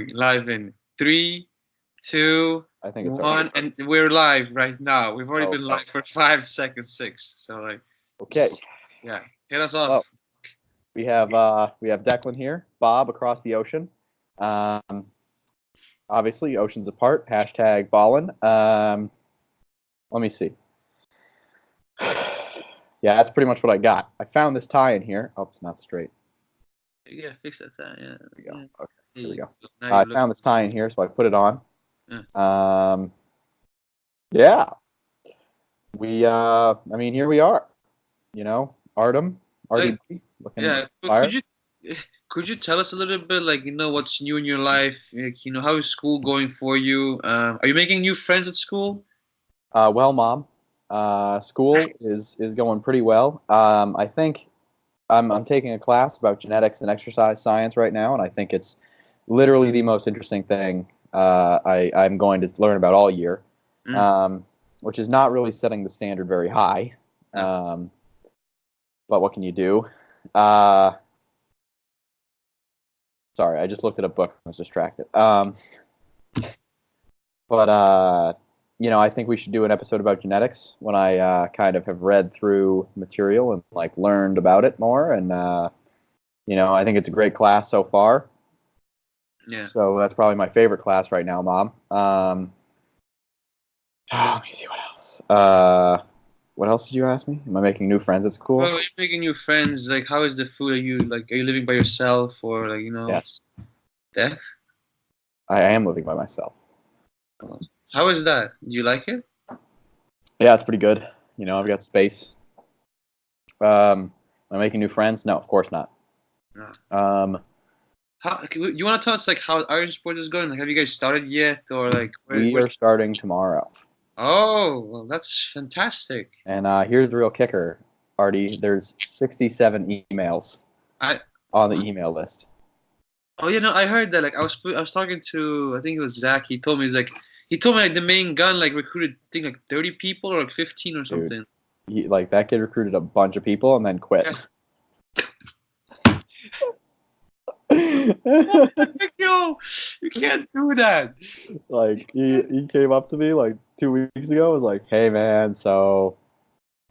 Live in three, two, I think it's already. one, and we're live right now. We've already been Okay. live for 5 seconds, six. So like, Okay. just yeah, hit us off. Well, we have Declan here, Bob across the ocean. Um, obviously, oceans apart. Hashtag ballin. Let me see. Yeah, that's pretty much what I got. I found this tie in here. Oh, it's not straight. Yeah, fix that time. Yeah, There we go. yeah. Okay, There here we you go. go. Now I you look. found this tie in here, so I put it on. Yeah. Yeah, I mean, here we are. Artem, Like, RDB, looking yeah. But fire. could you tell us a little bit, like, what's new in your life? Like, how is school going for you? Are you making new friends at school? Well, Mom, school is going pretty well. I think I'm taking a class about genetics and exercise science right now, and I think it's literally the most interesting thing I'm going to learn about all year, Mm. which is not really setting the standard very high. No. But what can you do? Sorry, I just looked at a book. I was distracted. But I think we should do an episode about genetics when I kind of have read through material and like learned about it more. And I think it's a great class so far. Yeah. So that's probably my favorite class right now, Mom. Let me see what else. What else did you ask me? Am I making new friends at school? Well, you're making new friends. Like, how is the food? Are you living by yourself or like Yes, death? I am living by myself. How is that? Do you like it? Yeah, it's pretty good. I've got space. Am I making new friends? No, of course not. No. Um, You want to tell us like how Iron Sports is going? Like, have you guys started yet, or like we are where's? starting tomorrow. Oh, well, that's fantastic. And here's the real kicker, Artie. There's 67 emails I on the email list. Oh yeah, no, I heard that. Like, I was talking to, I think it was Zach. He told me like the main gun like recruited I think like 30 people or like 15 or Dude, something. like that kid recruited a bunch of people and then quit. Yeah. Yo, you can't do that. Like he came up to me like 2 weeks ago and was like, "Hey man, so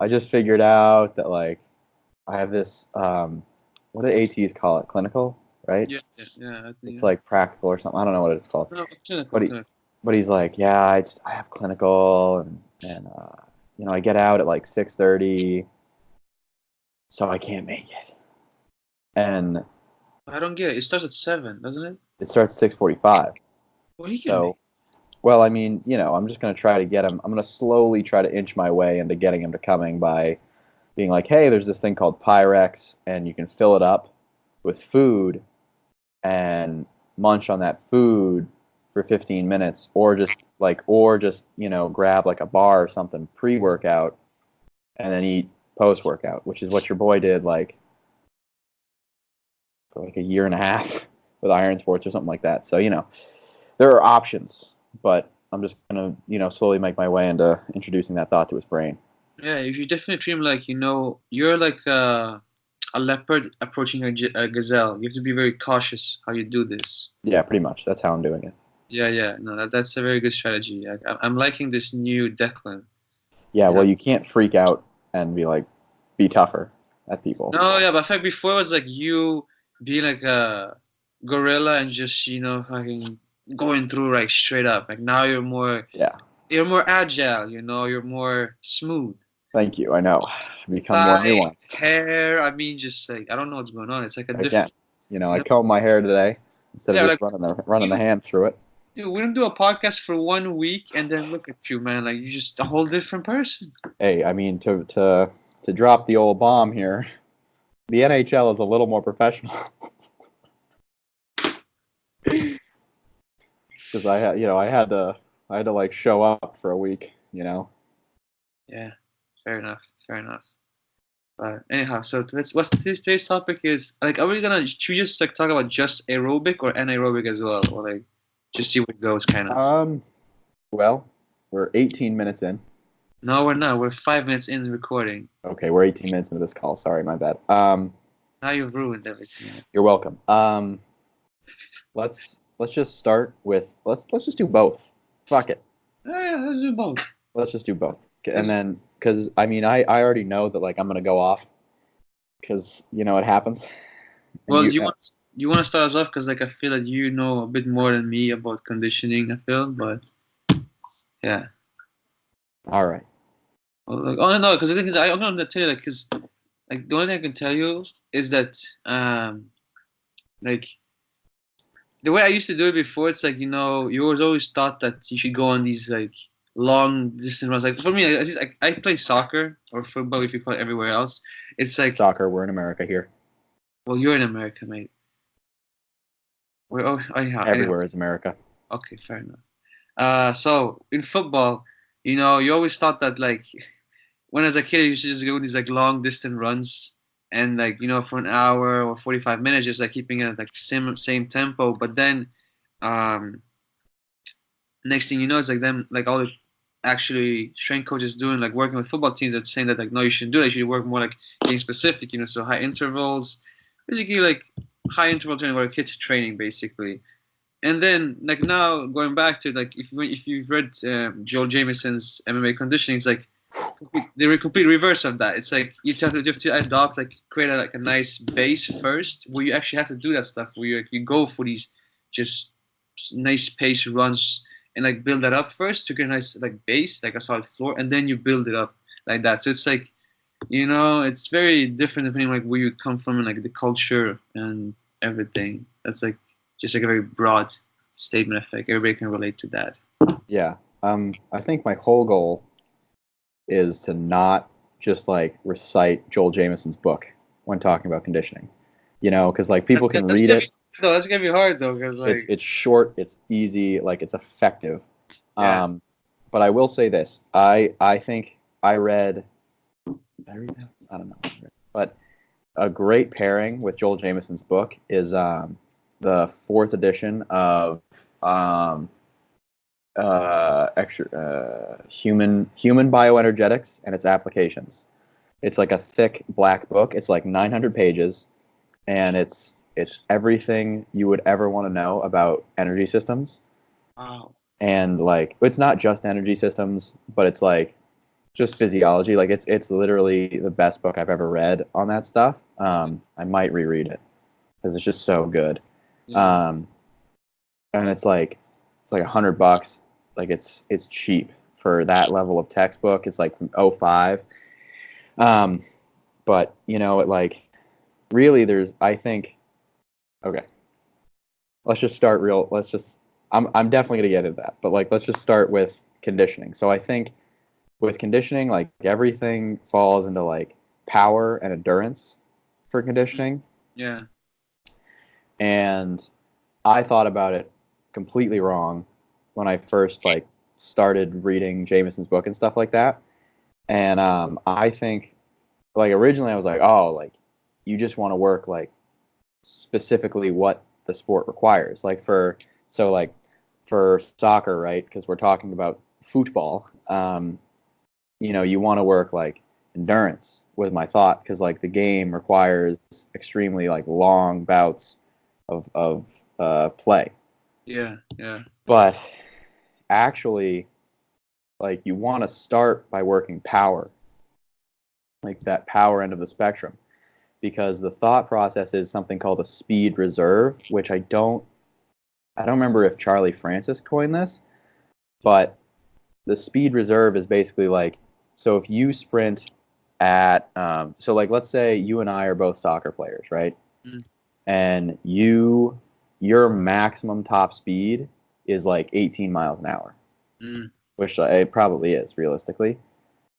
I just figured out that like I have this what do ATs call it? Clinical, right? Yeah, yeah, yeah. I think, It's yeah. like practical or something. I don't know what it's called. No, it's clinical, But he clinical. but he's like, "Yeah, I have clinical and I get out at like 6:30, so I can't make it." And I don't get it. It starts at 7, doesn't it? it starts at 6:45. Well, he can make. So, well, I mean, I'm just going to try to get him. I'm going to slowly try to inch my way into getting him to coming by being like, hey, there's this thing called Pyrex, and you can fill it up with food and munch on that food for 15 minutes, or just grab like a bar or something pre-workout and then eat post-workout, which is what your boy did like for like a year and a half with Iron Sports or something like that. So, there are options, but I'm just gonna, slowly make my way into introducing that thought to his brain. Yeah, you should definitely treat him like you're like a leopard approaching a gazelle. You have to be very cautious how you do this. Yeah, pretty much. That's how I'm doing it. Yeah, yeah. No, that's a very good strategy. I'm liking this new Declan. Yeah, You well, know? you can't freak out and be tougher at people. No, yeah, but in fact, before it was like you being like a gorilla and just fucking going through like straight up. Like now Yeah, you're more agile. You're more smooth. thank you. I know. I've become more Like nuanced. hair. I mean, just like I don't know what's going on. It's like a Again, different. I You know, combed my hair today instead of yeah, just like running the you, hand through it. dude. We don't do a podcast for 1 week and then look at you, man. Like you're just a whole different person. Hey, I mean to drop the old bomb here. The NHL is a little more professional because I had to like show up for a week. Yeah, fair enough. Fair enough. But anyhow, so today's topic is like, should we just like talk about just aerobic or anaerobic as well, or like just see what goes, kind of. Well, we're 18 minutes in. No, we're not. We're 5 minutes in the recording. Okay, we're 18 minutes into this call. Sorry, my bad. Now you've ruined everything. You're welcome. Let's let's just start with let's just do both. Fuck it. Yeah, let's do both. Let's just do both. And then, because I mean, I already know that like I'm gonna go off because you know it happens. And Well, you want to start us off because like I feel that you know a bit more than me about conditioning. I feel, but yeah. all right. Well, like, oh no, because the thing is, I'm gonna tell you like because like the only thing I can tell you is that like the way I used to do it before, it's like you was always thought that you should go on these like long distance runs. Like for me, I play soccer or football if you call it everywhere else. It's like Soccer. We're in America here. well, you're in America, mate. Oh yeah. Anyhow, Everywhere is America. okay, fair enough. So in football, you always thought that like when as a kid you should just go these like long distance runs and like for an hour or 45 minutes, just like keeping it at like same tempo. But then, um, next thing you know, it's like them like all the actually strength coaches doing like working with football teams that saying that like no, you shouldn't do that. You should work more like game specific. So high intervals, basically like high interval training or kid training basically. And then like now going back to like if you've read Joel Jamieson's MMA conditioning, it's like the complete reverse of that. It's like you have to adopt like create like a nice base first where you actually have to do that stuff where you go for these just nice pace runs and like build that up first to get a nice like base like a solid floor and then you build it up like that. So it's like it's very different depending like where you come from and like the culture and everything. That's like just like a very broad statement. I think everybody can relate to that. Yeah. I think my whole goal is to not just like recite Joel Jamieson's book when talking about conditioning. Because like people can read it. No, that's gonna be hard though, because like It's short, it's easy, like it's effective. yeah. But I will say this: I think I read. Did I read that? I don't know. But a great pairing with Joel Jamieson's book is the fourth edition of human bioenergetics and its applications. It's like a thick black book. It's like 900 pages, and it's everything you would ever want to know about energy systems. Wow. And like it's not just energy systems, but it's like just physiology. Like it's literally the best book I've ever read on that stuff. I might reread it because it's just so good. Yeah. And it's like $100. Like it's cheap for that level of textbook. It's like from '05. But it like really I think okay. Let's just start real. I'm definitely gonna get into that, but like let's just start with conditioning. So I think with conditioning, like everything falls into like power and endurance for conditioning. Yeah. And I thought about it completely wrong when I first like started reading Jamieson's book and stuff like that. And I think like originally I was like, oh, like you just want to work like specifically what the sport requires. Like for soccer, right? Because we're talking about football. You want to work like endurance with my thought because like the game requires extremely like long bouts of play. Yeah. Yeah. But actually, like you want to start by working power, like that power end of the spectrum, because the thought process is something called a speed reserve, which I don't remember if Charlie Francis coined this, but the speed reserve is basically like, so if you sprint at, so like let's say you and I are both soccer players, right? Mm. And your maximum top speed is like 18 miles an hour, which it probably is realistically.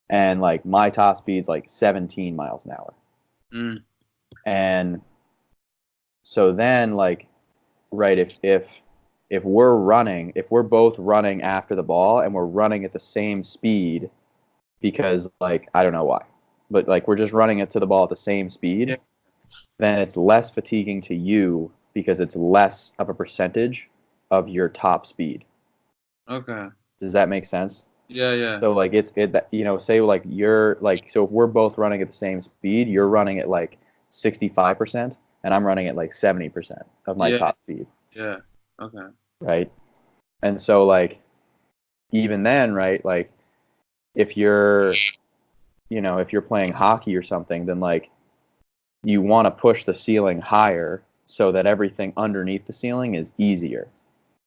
And like my top speed's like 17 miles an hour. Mm. And so then like, right, if we're both running after the ball and we're running at the same speed because like I don't know why, but like we're just running it to the ball at the same speed, Yeah. then it's less fatiguing to you because it's less of a percentage of your top speed. Okay. Does that make sense? Yeah. Yeah. So like say like you're like, so if we're both running at the same speed, you're running at like 65% and I'm running at like 70% of my Yeah. top speed. Yeah. Okay. right? And so like even then, right, like if you're if you're playing hockey or something, then like you want to push the ceiling higher so that everything underneath the ceiling is easier.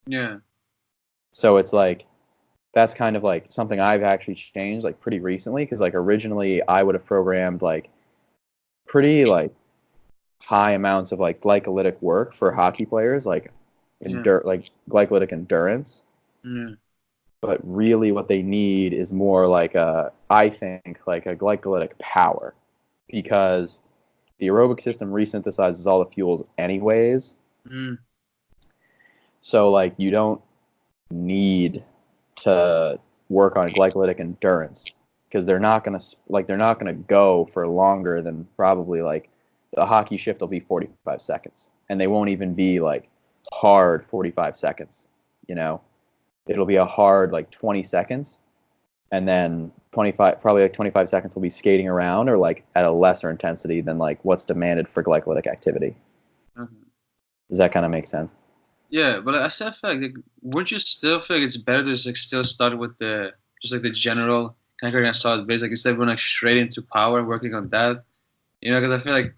Yeah. So it's like that's kind of like something I've actually changed like pretty recently because like originally I would have programmed like pretty like high amounts of like glycolytic work for hockey players like Yeah. like glycolytic endurance, Yeah. but really what they need is more like I think like a glycolytic power because the aerobic system resynthesizes all the fuels anyways. Mm. So like you don't need to work on glycolytic endurance because they're not gonna go for longer than probably like the hockey shift will be 45 seconds and they won't even be like hard 45 seconds. You know, it'll be a hard like 20 seconds and then 25 probably like 25 seconds will be skating around or like at a lesser intensity than like what's demanded for glycolytic activity. Okay. Does that kind of make sense? Yeah, but I still feel like would you still feel like it's better to just like still start with the just like the general kind of solid base, like instead of going like straight into power and working on that? You know, because I feel like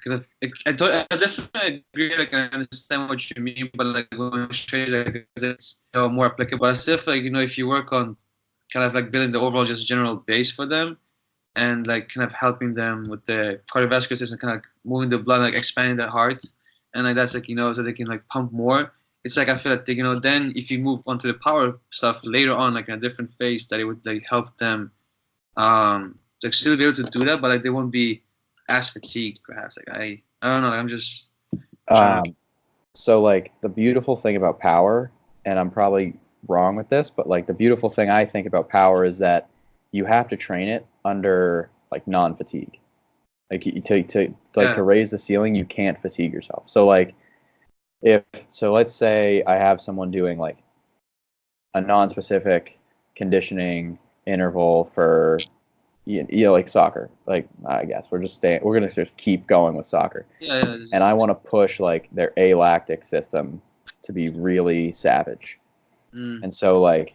I definitely agree, like I understand what you mean, but like going straight, like 'cause it's more applicable. I still feel like if you work on kind of like building the overall just general base for them and like kind of helping them with the cardiovascular system, kind of like moving the blood, like expanding the heart, and like that's like so they can like pump more. It's like I feel like then if you move on to the power stuff later on, like in a different phase, that it would like help them like still be able to do that, but like they won't be as fatigued, perhaps. Like I don't know. I'm just trying to. Um, so like the beautiful thing about power, and I'm probably wrong with this, but like the beautiful thing I think about power is that you have to train it under like non-fatigue. Like to Yeah. raise the ceiling, you can't fatigue yourself. So like if so, let's say I have someone doing like a non-specific conditioning interval for like soccer. Like I guess we're gonna just keep going with soccer, Yeah. Yeah. and I want to push like their alactic system to be really savage. Mm, And so like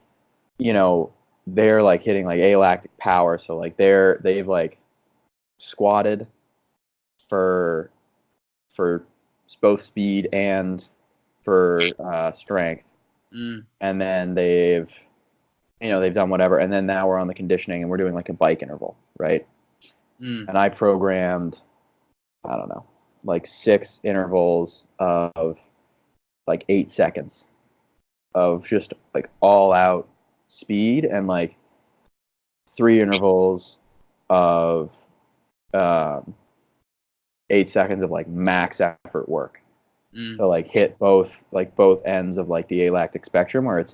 you know they're like hitting like alactic power, so like they've like squatted for for both speed and for strength, mm, and then they've done whatever, and then now we're on the conditioning and we're doing like a bike interval, right? mm, And I programmed, I don't know, like 6 intervals of like 8 seconds of just like all out speed and like 3 intervals of um, 8 seconds of like max effort work mm, to like hit both ends of like the alactic spectrum where it's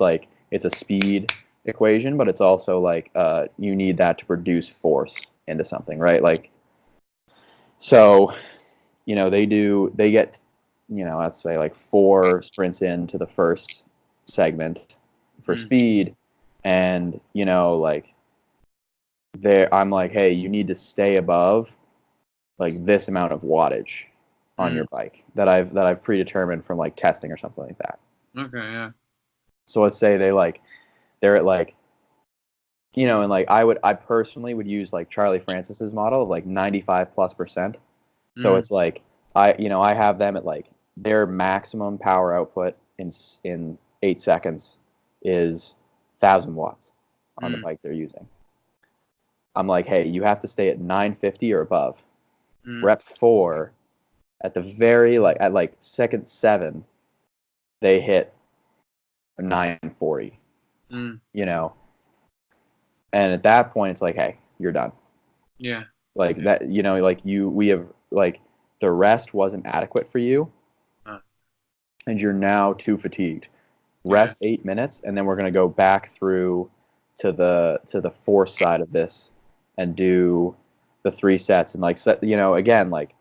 a speed equation, but it's also like you need that to produce force into something, right? Like so they get let's say like 4 sprints into the first segment for mm, speed, and like there I'm like, hey, you need to stay above like this amount of wattage on mm. your bike that I've predetermined from like testing or something like that. Okay. Yeah. So let's say they're at like and like I personally would use like Charlie Francis's model of like 95+%. So Mm, it's like I have them at like their maximum power output in 8 seconds is 1,000 watts on the mm, bike they're using. I'm like, hey, you have to stay at 950 or above. mm, Rep 4 at the very like at like second 7, they hit 940. mm. You know, and at that point, it's like, hey, you're done. Yeah. Like that, like we have like the rest wasn't adequate for you, Uh, and you're now too fatigued. yeah. Rest 8 minutes, and then we're gonna go back through to the force side of this and do the 3 sets and like set again like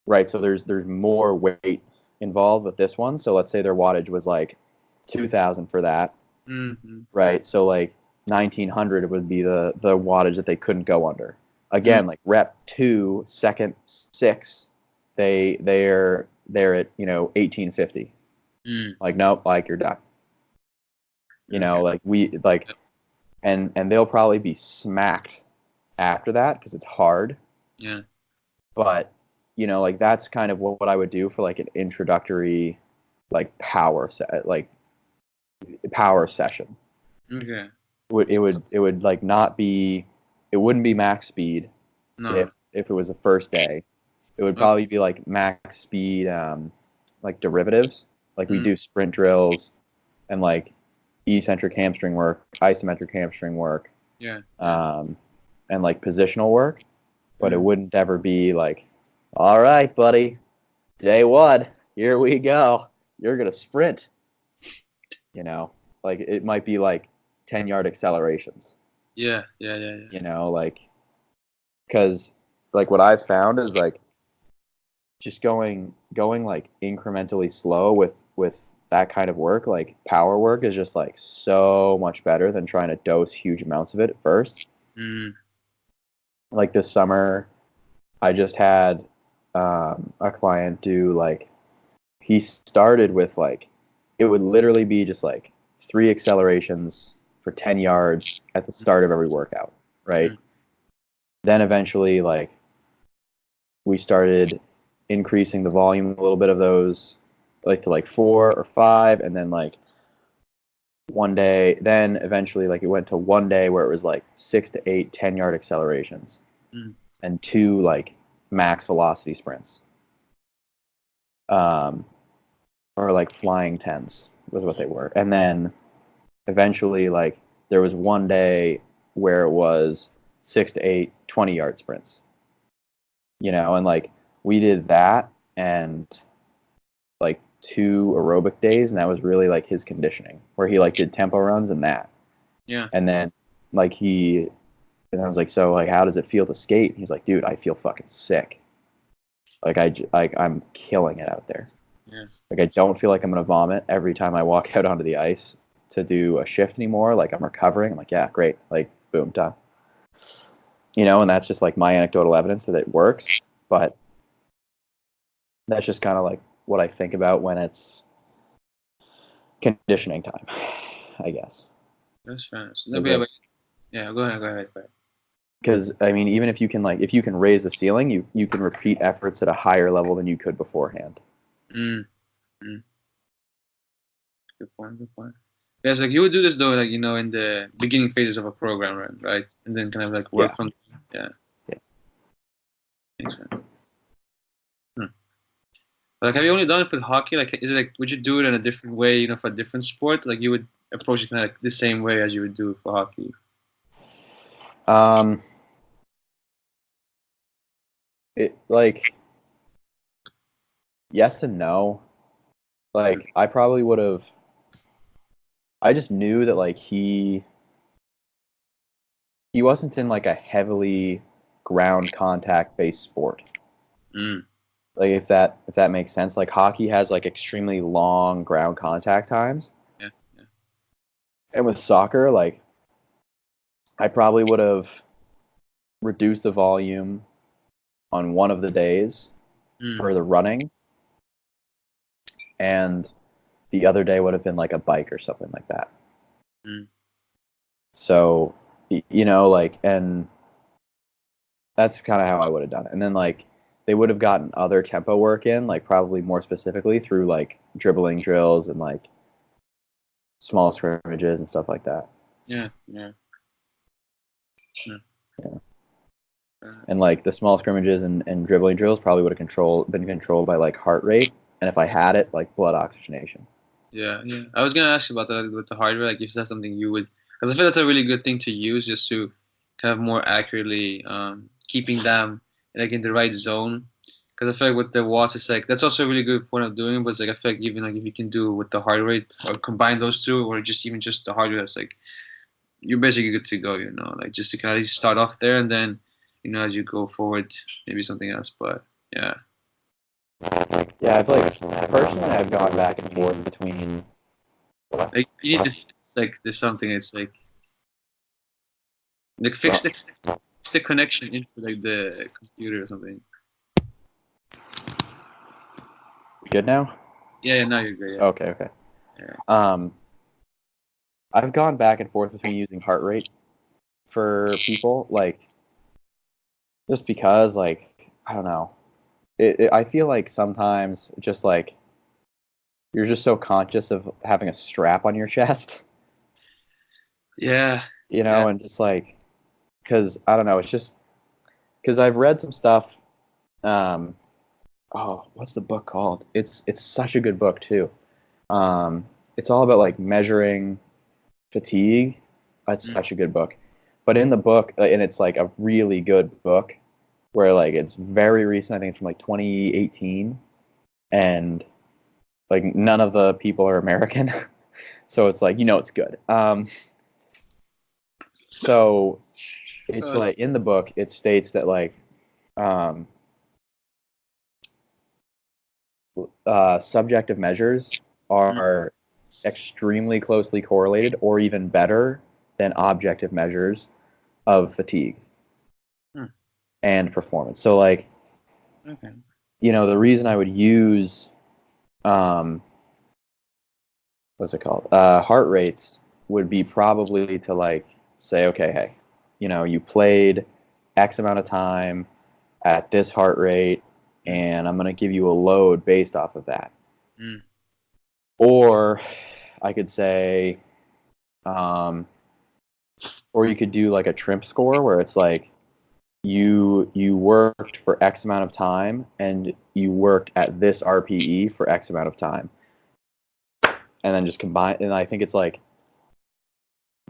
right. So there's more weight involved with this one. So let's say their wattage was like 2,000 for that, Mm, right? So like 1,900 would be the wattage that they couldn't go under. mm, Again, like rep 2, second 6, they're at 1,850. Mm. Like, nope, like you're done. Okay. Like we like, and they'll probably be smacked after that because it's hard. Yeah. But like that's kind of what I would do for like an introductory, like power session. Okay. It would like not be, it wouldn't be max speed No. if it was the first day. It would Okay. probably be like max speed, like derivatives. Like we Mm. do sprint drills and like eccentric hamstring work, isometric hamstring work, Yeah. Yeah. um, and like positional work. But it Mm. wouldn't ever be like, all right, buddy, day one, here we go. You're gonna sprint. You know, like it might be like 10-yard accelerations. Yeah. Yeah. Yeah. Yeah. Like because like what I've found is like just going like incrementally slow with that kind of work, like power work is just like so much better than trying to dose huge amounts of it at first. Mm. Like this summer, I just had a client do like, he started with like, it would literally be just like 3 accelerations for 10 yards at the start of every workout, right? Mm. Then eventually, like, we started increasing the volume a little bit of those, like to like 4 or 5, and then like one day, then eventually, like, it went to one day where it was like 6 to 8 10-yard accelerations Mm. and 2 like max velocity sprints. Um, or like flying tens was what they were. And then eventually, like, there was one day where it was 6 to 8 20-yard sprints, and like we did that and like 2 aerobic days, and that was really like his conditioning where he like did tempo runs and that. Yeah. And then like and I was like, so like, how does it feel to skate? He's like, dude, I feel fucking sick. Like I'm killing it out there. Yeah. Like I don't feel like I'm gonna vomit every time I walk out onto the ice to do a shift anymore. Like I'm recovering. I'm like, yeah, great. Like boom, done. And that's just like my anecdotal evidence that it works. But that's just kind of like what I think about when it's conditioning time, I guess. That's fine. So, Is yeah, it but, yeah. Go ahead. Go ahead. Go ahead. because I mean, even if you can like, if you can raise the ceiling, you can repeat efforts at a higher level than you could beforehand. Mm. Mm. Good point. Good point. Yeah, it's like you would do this though, like in the beginning phases of a program, right? And then kind of like work Yeah. from. Yeah. Yeah. Makes sense. Hmm. Like, have you only done it for hockey? Like, is it like, would you do it in a different way, for a different sport? Like, you would approach it kind of like the same way as you would do for hockey. Um, it like yes and no. Like I probably would have. I just knew that like he wasn't in like a heavily ground contact based sport. Mm. Like if that makes sense. Like hockey has like extremely long ground contact times, Yeah. Yeah. and with soccer, like I probably would have reduced the volume on one of the days Mm. for the running, and the other day would have been like a bike or something like that. Mm. So like, and that's kind of how I would have done it. And then like they would have gotten other tempo work in, like probably more specifically through like dribbling drills and like small scrimmages and stuff like that. Yeah. Yeah. Yeah. Yeah. Uh, And like the small scrimmages and dribbling drills probably would have been controlled by like heart rate, and if I had it, like blood oxygenation. yeah. Yeah. I was gonna ask you about that with the hardware. Like, if that's something you would, because I feel that's a really good thing to use just to kind of more accurately keeping them like in the right zone. Because I feel like with the watts, it's like that's also a really good point of doing it. But it's like I feel like even like if you can do with the heart rate or combine those two, or just even just the heart rate, that's like you're basically good to go. Like just to kind of at least start off there, and then as you go forward, maybe something else. But yeah, Yeah, I've like personally I've gone back and forth between. like you need to fix like there's something. It's like fix the connection into like the computer or something. We good now? Yeah, no, you're good. Yeah. Okay. Yeah. Um, I've gone back and forth between using heart rate for people, like just because, like I don't know. I feel like sometimes just like you're just so conscious of having a strap on your chest, Yeah. Yeah. and just like because I don't know, it's just because I've read some stuff. Um, oh, what's the book called? It's such a good book too. It's all about like measuring fatigue. It's Mm. such a good book. But in the book, and it's like a really good book, where like it's very recent. I think it's from like 2018, and like none of the people are American, so it's like it's good. So it's Uh, like in the book, it states that like um, subjective measures mm. are extremely closely correlated, or even better than objective measures of fatigue Mm. and performance. So like Okay. the reason I would use um, what's it called? Heart rates would be probably to like say, okay, hey, you played X amount of time at this heart rate, Mm. and I'm gonna give you a load based off of that. Mm. Or I could say, um, or you could do like a trimp score where it's like you worked for X amount of time and you worked at this RPE for X amount of time, and then just combine. And I think it's like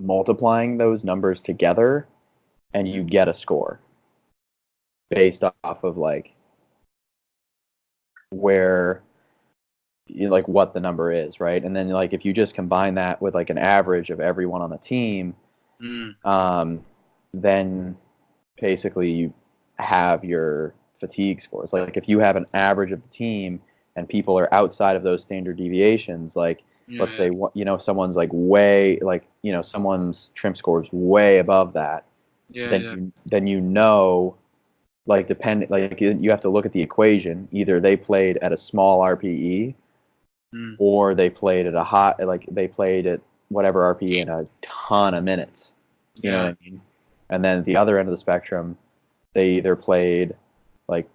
multiplying those numbers together and you get a score based off of like where like what the number is, right? And then like if you just combine that with like an average of everyone on the team, Mm. um, then basically you have your fatigue scores. Like if you have an average of the team and people are outside of those standard deviations, like Yeah. let's Yeah. say someone's like way like someone's trim score is way above that, Yeah. then Yeah. like depend like you have to look at the equation. Either they played at a small RPE Mm. or they played at a hot like they played at whatever RPE in a ton of minutes. You know what Yeah. I mean? And then at the other end of the spectrum, they either played like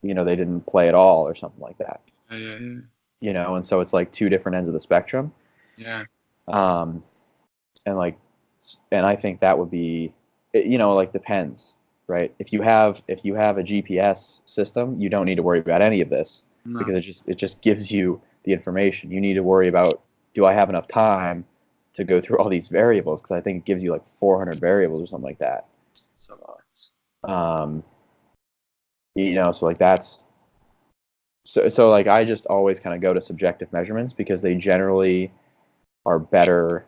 they didn't play at all or something like that. Yeah. Yeah. And so it's like two different ends of the spectrum. Yeah. Um, and like and I think that would be like depends, right? If you have a GPS system, you don't need to worry about any of this No. because it just gives you the information. You need to worry about, do I have enough time to go through all these variables, because I think it gives you like 400 variables or something like that. It's a lot. um so like that's so like I just always kind of go to subjective measurements because they generally are better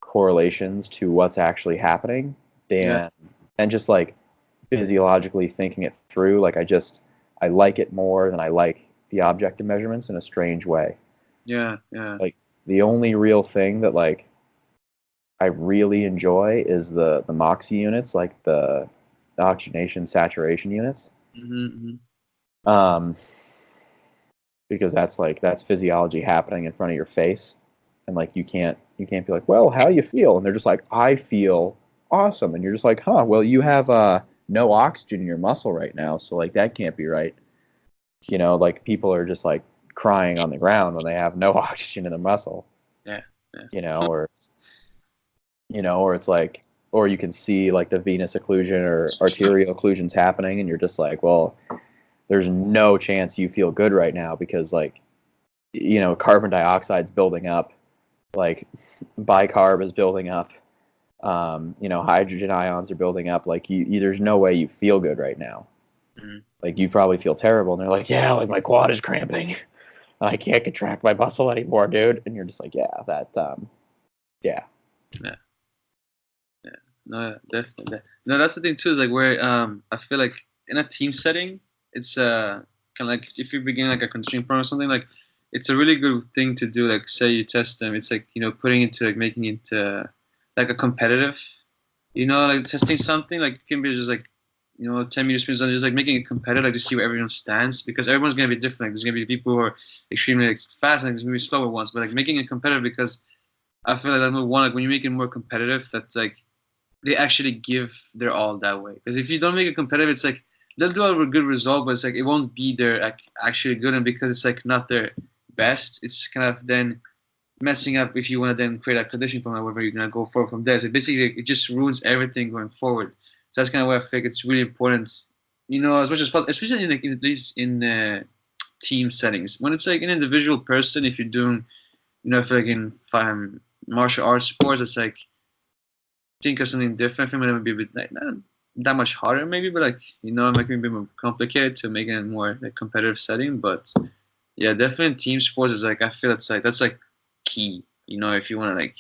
correlations to what's actually happening Yeah. than just like physiologically thinking it through. Like I like it more than I like the objective measurements in a strange way. Yeah. Yeah. Like the only real thing that like I really enjoy is the Moxie units, like the oxygenation saturation units. Mm-hmm. Um, because that's physiology happening in front of your face, and like you can't be like, well, how do you feel? And they're just like, I feel awesome, and you're just like, huh, well, you have no oxygen in your muscle right now, so like that can't be right. Like people are just like crying on the ground when they have no oxygen in the muscle. Yeah. Yeah. Or or it's like, or you can see like the venous occlusion or arterial occlusions happening, and you're just like, well, there's no chance you feel good right now because like carbon dioxide's building up, like bicarb is building up, hydrogen ions are building up. Like there's no way you feel good right now. Mm. Like you probably feel terrible, and they're like, yeah, like my quad is cramping, I can't contract my muscle anymore, dude. And you're just like, yeah, yeah. Yeah. Yeah. No, definitely. No, that's the thing too. Is like where I feel like in a team setting, it's kind of like if you're beginning like a conditioning program or something, like it's a really good thing to do. Like say you test them, it's like putting into like making it like a competitive, like testing something like it can be just like you know, 10-meter sprints, and just like making it competitive, like to see where everyone stands, because everyone's gonna be different. Like, there's gonna be people who are extremely like fast, and there's gonna be slower ones. But like making it competitive, because I feel like number one, like when you make it more competitive, that's like they actually give their all that way. Because if you don't make it competitive, it's like they'll do a good result, but it's like it won't be their like actually good, and because it's like not their best, it's kind of then messing up if you want to then create a conditioning plan where you're gonna go forward from there. So basically, it just ruins everything going forward. So that's kind of why I think it's really important, you know, as much as possible, especially in like at least in team settings. When it's like an individual person, if you're doing, you know, I feel like in martial arts sports, it's like think of something different. I think it might be a bit like not that much harder maybe, but like you know, it might be a bit more complicated to make it a more like competitive setting. But yeah, definitely team sports is like I feel it's like that's like key. You know, if you want to like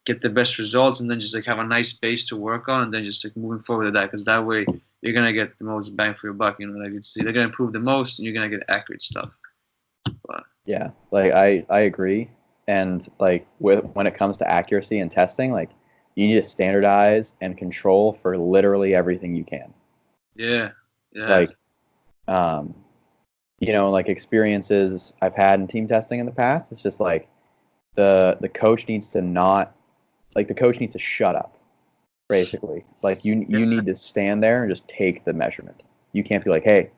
get the best results and then just like have a nice base to work on, and then just like moving forward to that, because that way you're gonna get the most bang for your buck. You know, like it's they're gonna improve the most, and you're gonna get accurate stuff. But Yeah, like I agree, and like with when it comes to accuracy and testing, like you need to standardize and control for literally everything you can. yeah, yeah, Like, um, like experiences I've had in team testing in the past, it's just like the coach needs to not like the coach needs to shut up, basically. Like you yeah, need to stand there and just take the measurement. You can't be like, hey,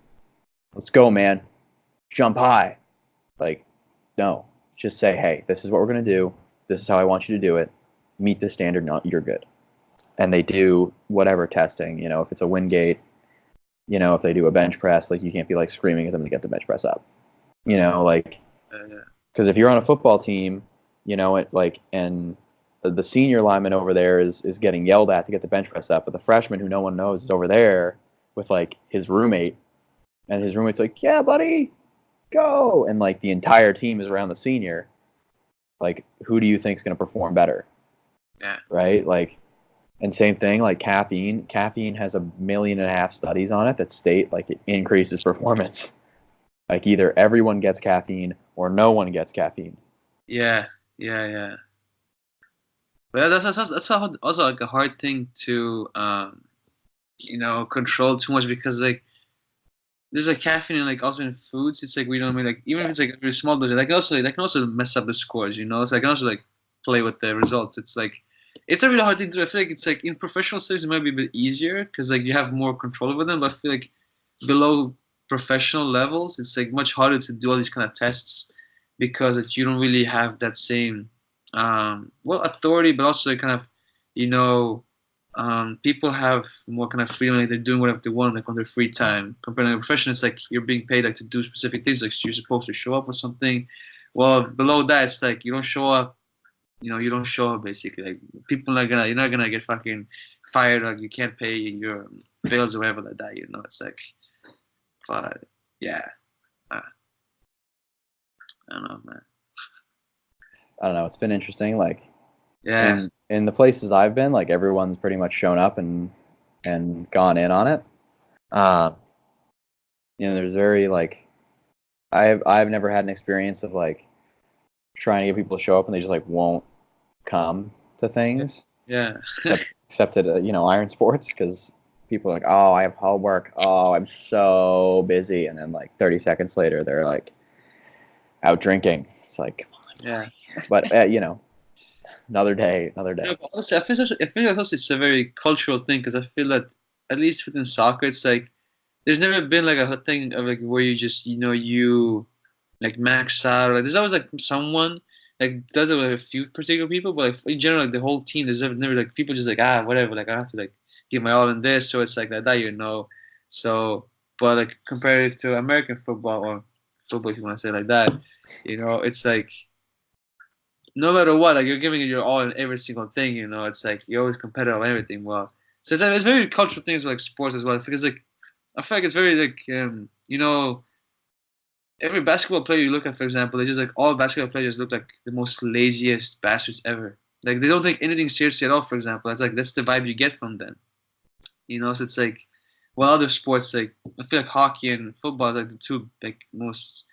let's go, man, jump high. Like, no, just say, hey, this is what we're gonna do. This is how I want you to do it. Meet the standard. No, you're good. And they do whatever testing. If it's a Wingate, if they do a bench press, like you can't be like screaming at them to get the bench press up. Like yeah, because if you're on a football team, and the senior lineman over there is getting yelled at to get the bench press up, but the freshman who no one knows is over there with like his roommate, and his roommate's like, yeah, buddy, go, and like the entire team is around the senior. Like, who do you think is going to perform better? yeah. Right? Like, and same thing, like caffeine. Caffeine has 1.5 million studies on it that state like it increases performance. Like either everyone gets caffeine or no one gets caffeine. Yeah, yeah, yeah. But that's also like a hard thing to you know, control too much, because like there's like caffeine in like also in foods. It's like we don't mean like even if Yeah. it's like a very small dose, that can also mess up the scores. You know, so I can also like play with the results. It's like it's a really hard thing to do. I feel like it's like in professional studies it might be a bit easier because like you have more control over them. But I feel like below professional levels, it's like much harder to do all these kind of tests because like, you don't really have that same well authority, but also like, kind of you know people have more kind of freedom, like they're doing whatever they want, like on their free time. Compared to a profession, it's like you're being paid like to do specific things, like you're supposed to show up or something. Well, below that, it's like you don't show up. You know, you don't show up basically. Like people are gonna, you're not gonna get fucking fired. Like you can't pay your bills or whatever like that. You know, it's like, but yeah, I, I don't know, man. I don't know. It's been interesting. Like Yeah, in the places I've been, like everyone's pretty much shown up and gone in on it. Um, there's very like I've never had an experience of like trying to get people to show up and they just like won't come to things yeah, except at iron sports because people are like, oh, I have homework, oh, I'm so busy, and then like 30 seconds later they're like out drinking. It's like, yeah. but another day, another You know, day. but honestly, I feel like also it's a very cultural thing because I feel that at least within soccer, it's like there's never been like a thing of like where you just you know you like max out. Like there's always like someone like does it with a few particular people, but like in general, like the whole team, there's never like people just like whatever. Like I have to like give my all in this, so it's like that you know. So, but like compared to American football or football, if you want to say it like that, you know, it's like no matter what, like you're giving it your all in every single thing. You know, it's like you're always competitive on everything. Well, so it's very cultural things with like sports as well because like I feel like it's very like you know every basketball player you look at, for example, they just like all basketball players look like the most laziest bastards ever. Like they don't take anything seriously at all. For example, it's like that's the vibe you get from them. You know, so it's like well, other sports like I feel like hockey and football are like the two like most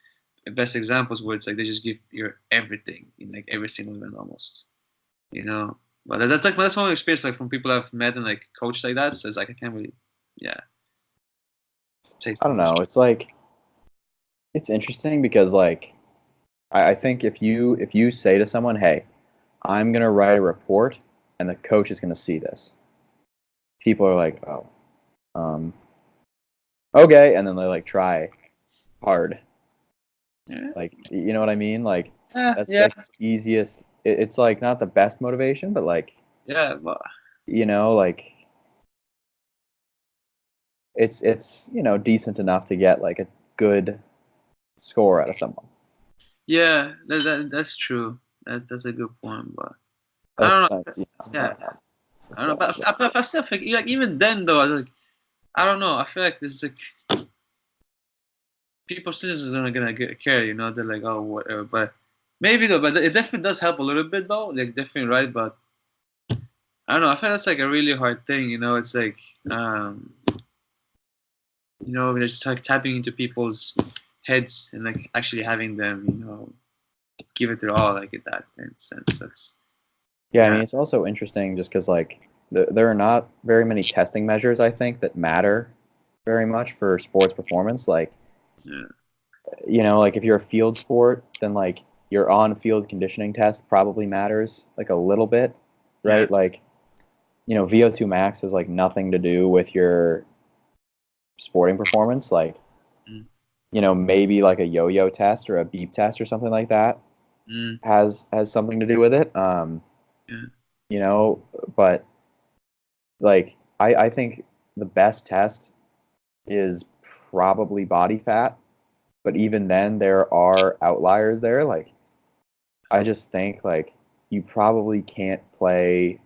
best examples where it's like they just give your everything in like every single event almost. You know, but that's like that's my experience like from people I've met and like coached like that. So it's like I can't really, yeah. I don't know. It's like it's interesting because like I think if you say to someone, "Hey, I'm gonna write a report, and the coach is gonna see this," people are like, "Oh, um, okay," and then they like try hard. Yeah. Like you know what I mean? Like Yeah. that's Yeah. like the easiest. It's like not the best motivation, but like Yeah. But like it's decent enough to get like a good score out of someone. yeah, that's true. That's a good point. But I That's don't know. I Yeah, don't know. It's I just, don't know. But I still think like even then though, I don't know. I feel like there's like people still just gonna care. They're like, oh, whatever. But maybe though. But it definitely does help a little bit though. Like definitely right. But I don't know. I feel that's like a really hard thing. It's like just like tapping into people's heads and like actually having them, give it their all, like in that sense. That's yeah, I yeah, mean, it's also interesting just because like there are not very many testing measures I think that matter very much for sports performance. Like yeah, like if you're a field sport, then like your on-field conditioning test probably matters like a little bit, yeah. right? Like VO2 max has like nothing to do with your sporting performance. Like Mm, maybe like a yo-yo test or a beep test or something like that mm, has something to do with it. yeah, You know, but like I think the best test is probably body fat, but even then there are outliers there. Like I just think like you probably can't play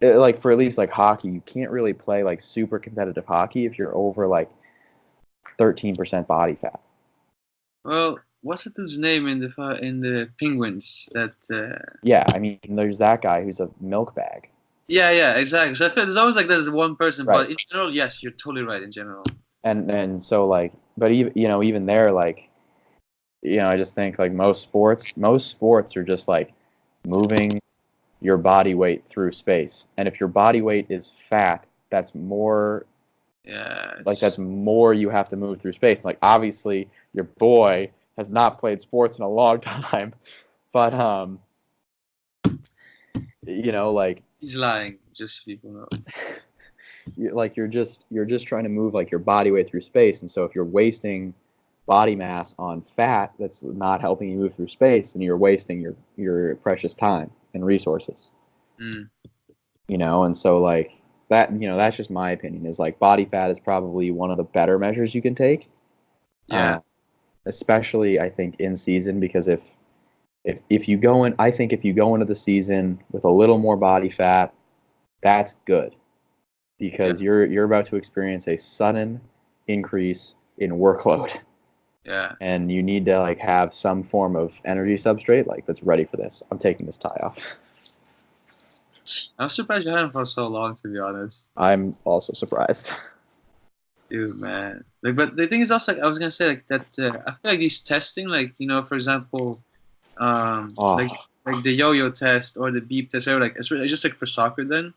like for at least like hockey, you can't really play like super competitive hockey if you're over like 13% body fat. well, what's the dude's name in the Penguins that Yeah, I mean there's that guy who's a milk bag. yeah, exactly. So I feel there's always like there's one person, Right. but in general, yes, you're totally right in general. And so like but even there like I just think like most sports are just like moving your body weight through space. And if your body weight is fat, Yeah, that's more you have to move through space. Like obviously your boy has not played sports in a long time, but like he's lying, just so people know. like you're just trying to move like your body weight through space, and so if you're wasting body mass on fat that's not helping you move through space, then you're wasting your precious time and resources. Mm, And so like that, that's just my opinion, is like body fat is probably one of the better measures you can take, yeah, uh, especially I think in season, because if you go in, I think if you go into the season with a little more body fat, that's good yeah, because you're about to experience a sudden increase in workload, yeah. and you need to like have some form of energy substrate like that's ready for this. I'm taking this tie off. I'm surprised you had him for so long, to be honest. I'm also surprised. Dude, man. Like, but the thing is also, like, I was gonna say, like that. I feel like these testing, like for example, Oh, like the yo-yo test or the beep test, whatever. Like, it's really just like for soccer. Then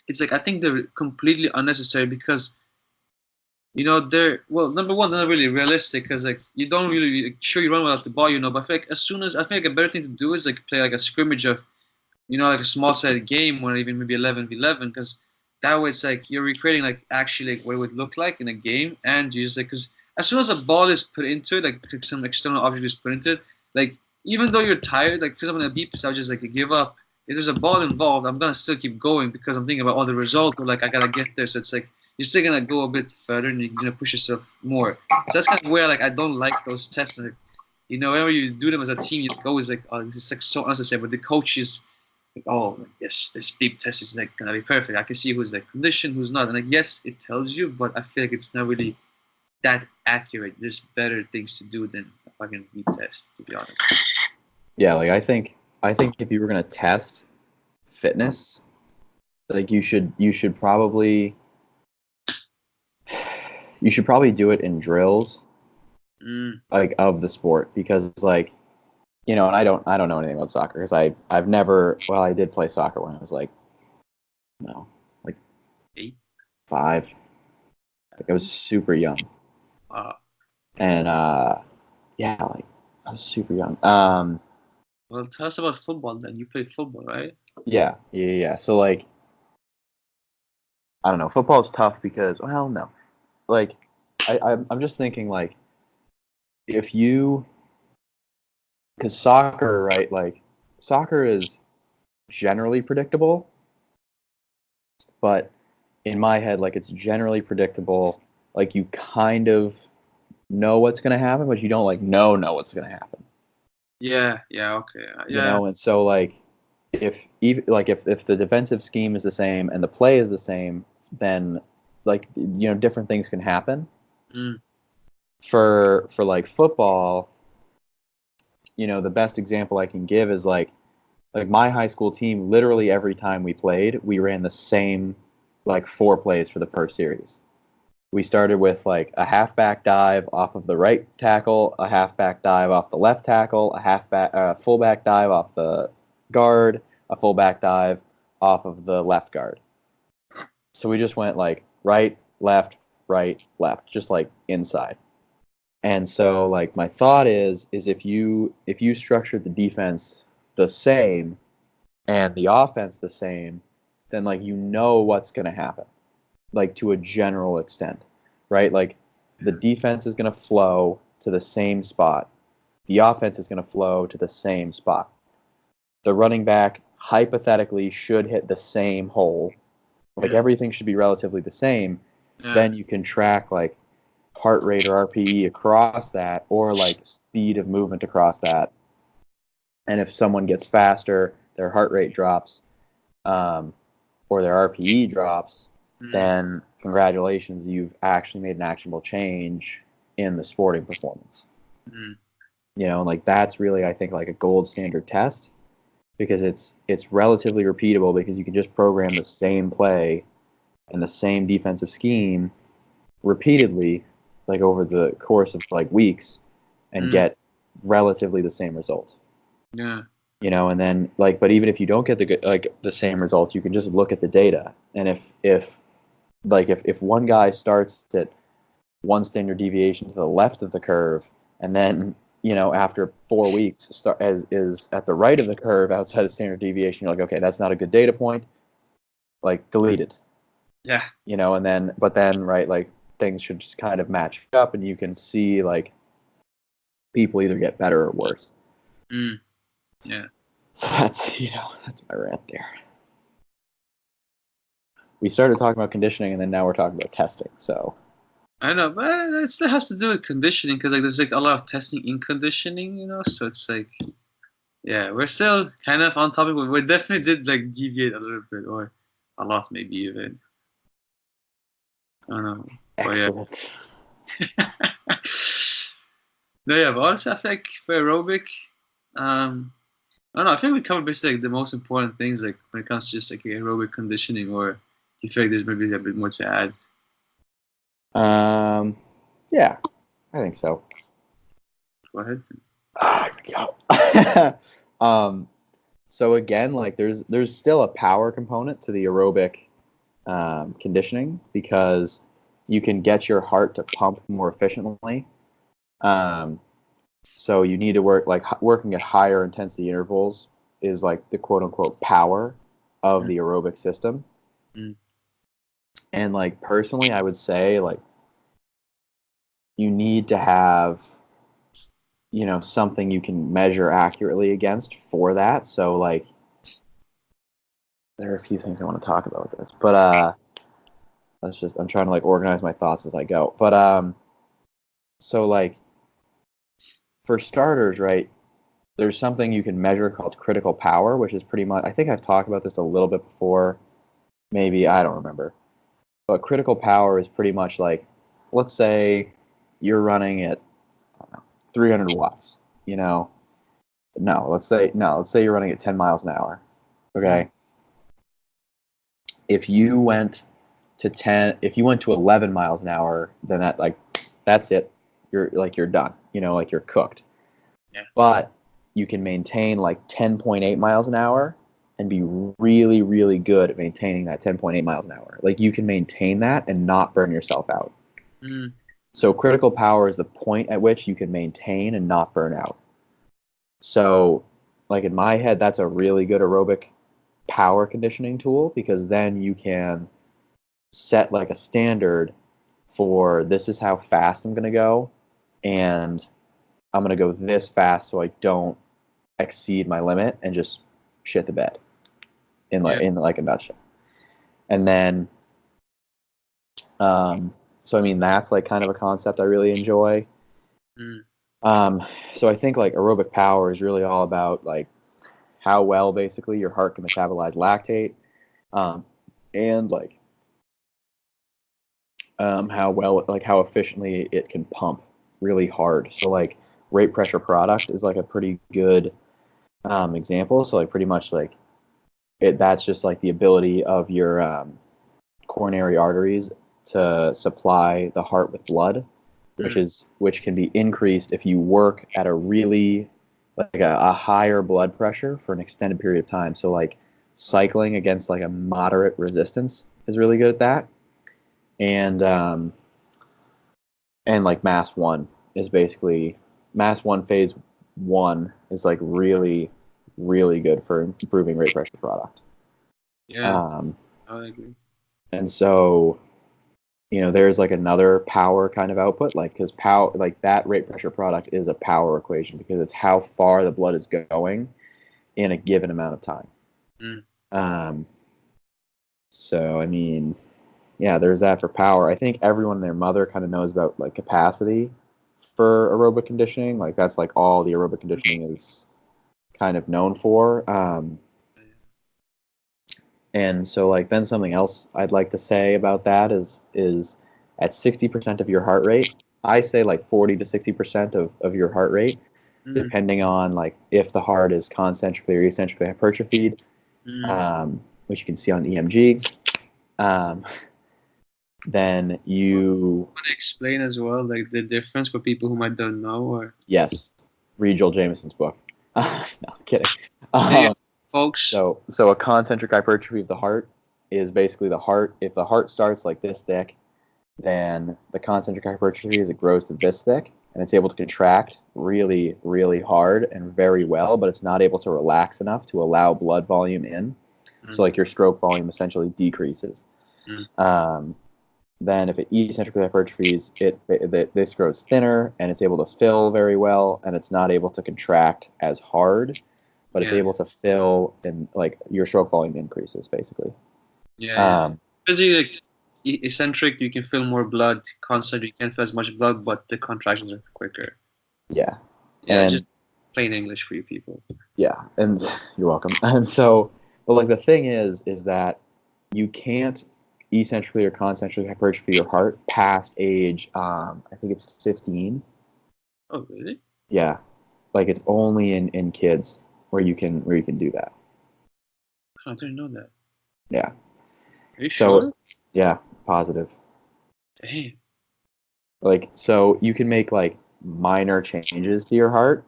it's like I think they're completely unnecessary because they're well, number one, they're not really realistic because like you don't really like, sure you run without the ball, but I feel like as soon as I feel like a better thing to do is like play like a scrimmage of like a small sided game or even maybe 11v11 because that way it's like you're recreating like actually like what it would look like in a game and you just like because as soon as a ball is put into it, like some external object is put into it, like even though you're tired, like for example in a beep test, I'll just like give up. If there's a ball involved, I'm gonna still keep going because I'm thinking about all the result or like I gotta get there. So it's like you're still gonna go a bit further and you're gonna push yourself more. So that's kind of where like I don't like those tests. Like, whenever you do them as a team, you always like, oh, this is like so unnecessary. But the coaches like, oh, yes, this beep test is like gonna be perfect. I can see who's like conditioned, who's not, and like yes, it tells you, but I feel like it's not really that accurate. There's better things to do than a fucking beep test, to be honest. yeah, like I think if you were gonna test fitness, like you should probably do it in drills Mm, like of the sport, because like and I don't know anything about soccer because I've never, well, I did play soccer when I was like, no, like eight. 5. Like I was super young, Wow. and yeah, like I was super young. Well, tell us about football then. You played football, right? Yeah. So like I don't know, football is tough because well, no, like I'm just thinking like if you because soccer, right? Like soccer is generally predictable, but in my head, like it's generally predictable. Like you kind of know what's going to happen, but you don't like know what's going to happen. Yeah. Yeah. Okay. You Yeah. know, and so like if even like if the defensive scheme is the same and the play is the same, then like you know different things can happen. Mm. For like football, you know, the best example I can give is like my high school team. Literally every time we played, we ran the same like 4 plays for the first series. We started with like a halfback dive off of the right tackle, a halfback dive off the left tackle, fullback dive off the guard, a fullback dive off of the left guard. So we just went like right, left, just like inside. And so like my thought is if you structured the defense the same and the offense the same, then like you know what's going to happen, like to a general extent, right? Like the defense is going to flow to the same spot. The offense is going to flow to the same spot. The running back hypothetically should hit the same hole. Like Yeah. everything should be relatively the same. Yeah. Then you can track like heart rate or RPE across that, or like speed of movement across that. And if someone gets faster, their heart rate drops, or their RPE drops, Mm. then congratulations, you've actually made an actionable change in the sporting performance. Mm. You know, and like that's really I think like a gold standard test because it's relatively repeatable because you can just program the same play and the same defensive scheme repeatedly like over the course of like weeks and Mm. get relatively the same result. Yeah. You know, and then like but even if you don't get the same results, you can just look at the data. And if one guy starts at one standard deviation to the left of the curve and then you know after 4 weeks is at the right of the curve outside the standard deviation, you're like, okay, that's not a good data point, like deleted. Yeah. You know, and then but then right, like things should just kind of match up and you can see like people either get better or worse. Mm. Yeah. So that's that's my rant there. We started talking about conditioning and then now we're talking about testing. So I know, but it still has to do with conditioning because like there's like a lot of testing in conditioning, you know. So it's like, yeah, we're still kind of on topic, but we definitely did like deviate a little bit or a lot, maybe even. I don't know, but yeah. excellent. No, yeah, but honestly, I think for aerobic, um, I don't know. I think we covered basically like the most important things, like when it comes to just like aerobic conditioning, or do you feel like there's maybe a bit more to add? Yeah, I think so. Go ahead. Here we go. So again, like there's still a power component to the aerobic conditioning because you can get your heart to pump more efficiently. Um, so you need to working at higher intensity intervals is like the quote unquote power of the aerobic system. Mm. And like personally, I would say like you need to have something you can measure accurately against for that. So like there are a few things I want to talk about with this, but I'm trying to like organize my thoughts as I go. But so like for starters, right, there's something you can measure called critical power, which is pretty much, I think I've talked about this a little bit before, maybe, I don't remember. But critical power is pretty much like, let's say you're running at, I don't know, 300 watts, you know. Let's say you're running at 10 miles an hour. Okay. If you went if you went to 11 miles an hour, then that's it. You're done. Like you're cooked. Yeah. But you can maintain like 10.8 miles an hour and be really, really good at maintaining that 10.8 miles an hour. Like you can maintain that and not burn yourself out. Mm. So critical power is the point at which you can maintain and not burn out. So, like in my head, that's a really good aerobic power conditioning tool because then you can set like a standard for this is how fast I'm going to go, and I'm going to go this fast so I don't exceed my limit and just shit the bed Yeah. in like a nutshell. And then, so I mean that's like kind of a concept I really enjoy. Mm. So I think like aerobic power is really all about like how well basically your heart can metabolize lactate, um, and like how well like how efficiently it can pump really hard. So like rate pressure product is like a pretty good example. So like pretty much like that's just like the ability of your coronary arteries to supply the heart with blood, which can be increased if you work at a really like a higher blood pressure for an extended period of time. So like cycling against like a moderate resistance is really good at that. And like mass one is basically mass one phase one is like really really good for improving rate pressure product. Yeah. Um, I agree. and so there's like another power kind of output, like because power like that rate pressure product is a power equation because it's how far the blood is going in a given amount of time. Mm. Um, so I mean, yeah, there's that for power. I think everyone and their mother kind of knows about like capacity for aerobic conditioning. Like that's like all the aerobic conditioning is kind of known for. And so like then something else I'd like to say about that is at 60% of your heart rate, I say like 40 to 60% of your heart rate, Mm. depending on like if the heart is concentrically or eccentrically hypertrophied, Mm. which you can see on EMG. Um, then you Want to explain as well, like the difference for people who might don't know, or yes, read Joel Jameson's book. No, I'm kidding. hey, Um, folks. so a concentric hypertrophy of the heart is basically the heart. If the heart starts like this thick, then the concentric hypertrophy is it grows to this thick, and it's able to contract really, really hard and very well, but it's not able to relax enough to allow blood volume in. Mm. So like your stroke volume essentially decreases. Mm. Then if it eccentrically hypertrophies, this grows thinner and it's able to fill very well, and it's not able to contract as hard, but it's Yeah. able to fill and like your stroke volume increases basically. Yeah. Yeah. Um, Because you like eccentric, you can feel more blood. Concentric, you can't feel as much blood, but the contractions are quicker. yeah, Yeah, and just plain English for you people. yeah, and you're welcome. And so, but like the thing is that you can't eccentrically or concentrically hypertrophy your heart past age, I think it's 15. Oh, really? Yeah, like it's only in kids where you can do that. Oh, I didn't know that. Yeah. Are you So sure? yeah, positive. Damn. Like so you can make like minor changes to your heart,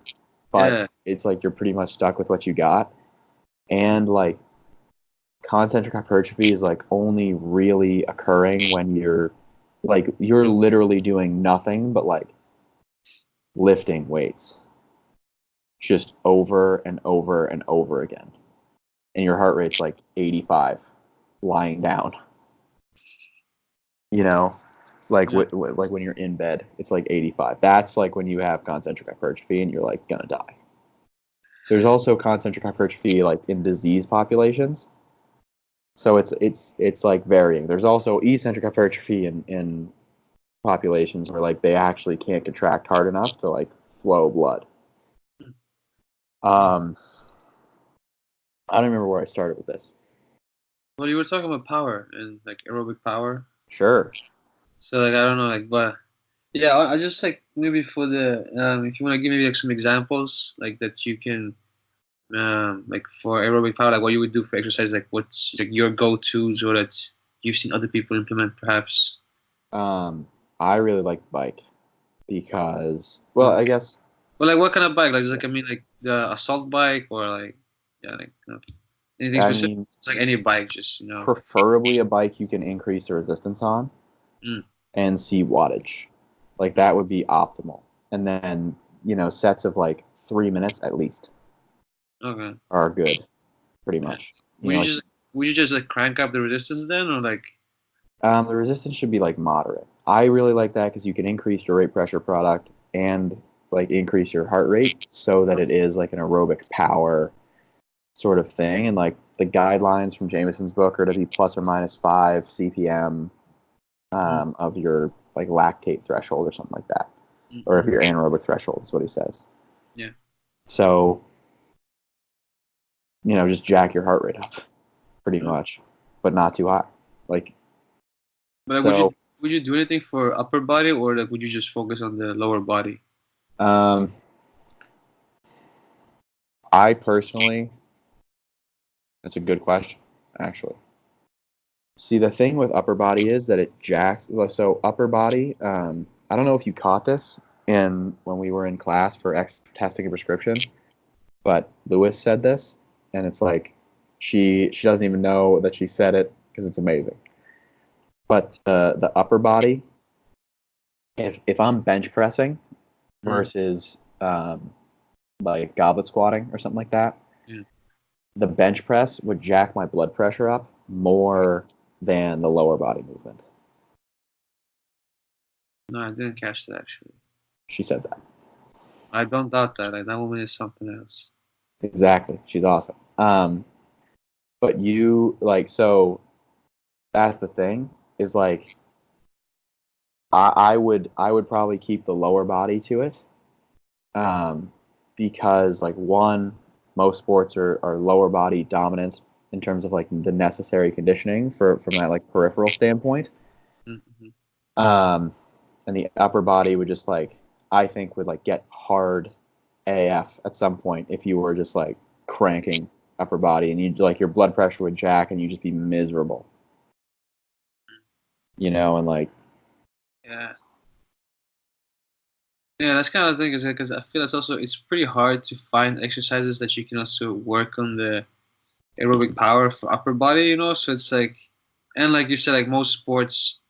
but Yeah. it's like you're pretty much stuck with what you got. And like concentric hypertrophy is like only really occurring when you're literally doing nothing but like lifting weights just over and over and over again. And your heart rate's like 85 lying down. You know, like Yeah. like when you're in bed, it's like 85. That's like when you have concentric hypertrophy and you're like gonna die. There's also concentric hypertrophy like in disease populations. So it's like varying. There's also eccentric hypertrophy in populations where like they actually can't contract hard enough to like flow blood. Um, I don't remember where I started with this. Well, you were talking about power and like aerobic power. Sure. So like I don't know, like but yeah, I just like maybe for the if you want to give maybe like some examples like that you can like for aerobic power, like what you would do for exercise, like what's like your go-tos or that you've seen other people implement perhaps. Um, I really like the bike because, well, Mm. I guess Well, like what kind of bike? Like, is like I mean, like the assault bike or like yeah, like anything I specific? mean It's like any bike, just. preferably a bike you can increase the resistance on. Mm. and see wattage. Like that would be optimal. And then, sets of like 3 minutes at least Okay. are good, pretty Yeah. much. Would you just like crank up the resistance then, or like? The resistance should be like moderate. I really like that because you can increase your rate pressure product and like increase your heart rate so that it is like an aerobic power sort of thing. And like the guidelines from Jameson's book are to be plus or minus 5 CPM of your like lactate threshold or something like that, or if your anaerobic threshold is what he says. Yeah. So, just jack your heart rate up, pretty much, but not too high. Like, But like, so, would you do anything for upper body, or like would you just focus on the lower body? I personally, that's a good question, actually. See, the thing with upper body is that it jacks. So upper body, I don't know if you caught this when we were in class for testing a prescription, but Lewis said this, and it's like she doesn't even know that she said it because it's amazing. But the upper body, if I'm bench pressing versus like goblet squatting or something like that, the bench press would jack my blood pressure up more than the lower body movement. No, I didn't catch that actually. She said that. I don't doubt that. Like that woman is something else. Exactly. She's awesome. But so that's the thing is like I would probably keep the lower body to it. Because like most sports are lower body dominant in terms of like the necessary conditioning from that like peripheral standpoint. Mm-hmm. And the upper body would just like I think would like get hard AF at some point if you were just like cranking upper body and you like your blood pressure would jack and you just be miserable. And like Yeah. Yeah, that's kind of the thing is because I feel it's pretty hard to find exercises that you can also work on the aerobic power for upper body. So it's like, and like you said, like most sports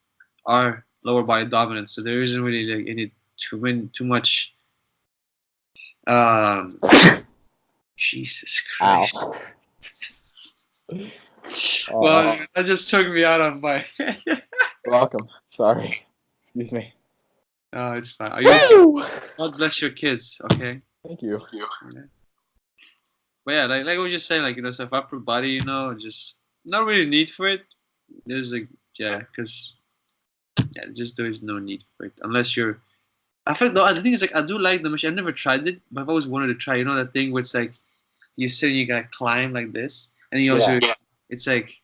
are lower body dominant, so there isn't really like any too much. Um, Jesus Christ. ow. Well, that just took me out of my. Welcome. Sorry. Excuse me. Oh, it's fine. Are you? God bless your kids. Okay. Thank you. Yeah. But yeah, like we just saying, like so if upper body, just not really need for it. There's like because just there is no need for it unless you're. I feel though the thing is like I do like the machine. I've never tried it, but I've always wanted to try. That thing where it's like you sit and you gotta climb like this, and you also it's like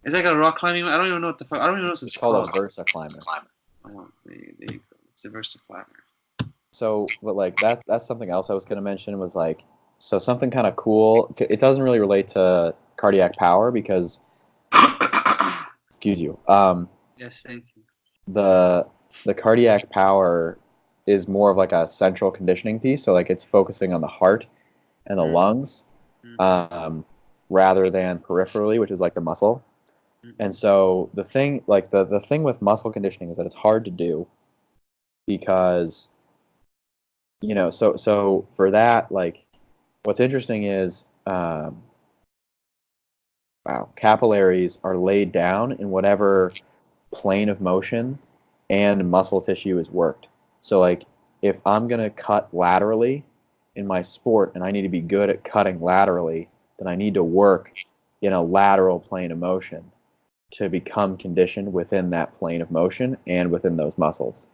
a rock climbing. I don't even know what the fuck. I don't even know what it's called. It's called a Versa climber. Oh, there you go. It's a Versa climber. So, but like that's something else I was gonna mention was like something kind of cool. It doesn't really relate to cardiac power because excuse you. Yes, thank you. The cardiac power is more of like a central conditioning piece. So like it's focusing on the heart and the lungs, rather than peripherally, which is like the muscle. And so the thing like the thing with muscle conditioning is that it's hard to do because so for that, like what's interesting is capillaries are laid down in whatever plane of motion and muscle tissue is worked. So like if I'm going to cut laterally in my sport and I need to be good at cutting laterally, then I need to work in a lateral plane of motion to become conditioned within that plane of motion and within those muscles.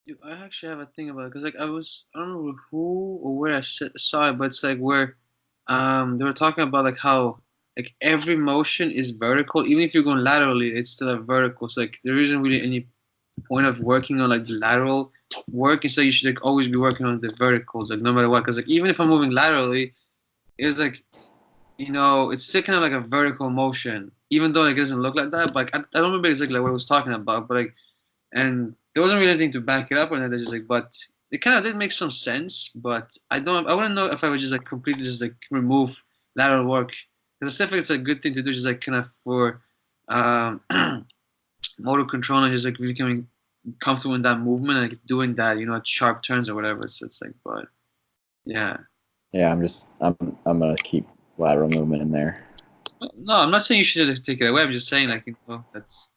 Dude, I actually have a thing about it because like I don't remember who or where I saw it, but it's like where they were talking about like how like every motion is vertical, even if you're going laterally, it's still a vertical. So like there isn't really any point of working on like the lateral work, and so you should like always be working on the verticals, like no matter what. Because like even if I'm moving laterally, it's like it's still kind of like a vertical motion, even though like, it doesn't look like that. But like, I don't remember exactly what I was talking about, but like. And there wasn't really anything to back it up, and they're just like, but it kind of did make some sense. But I wouldn't know if I would just like completely just like remove lateral work because I still think it's a good thing to do, just like kind of for motor control and just like becoming comfortable in that movement and like, doing that, sharp turns or whatever. So it's like, but yeah. Yeah, I'm gonna keep lateral movement in there. No, I'm not saying you should just take it away. I'm just saying like that's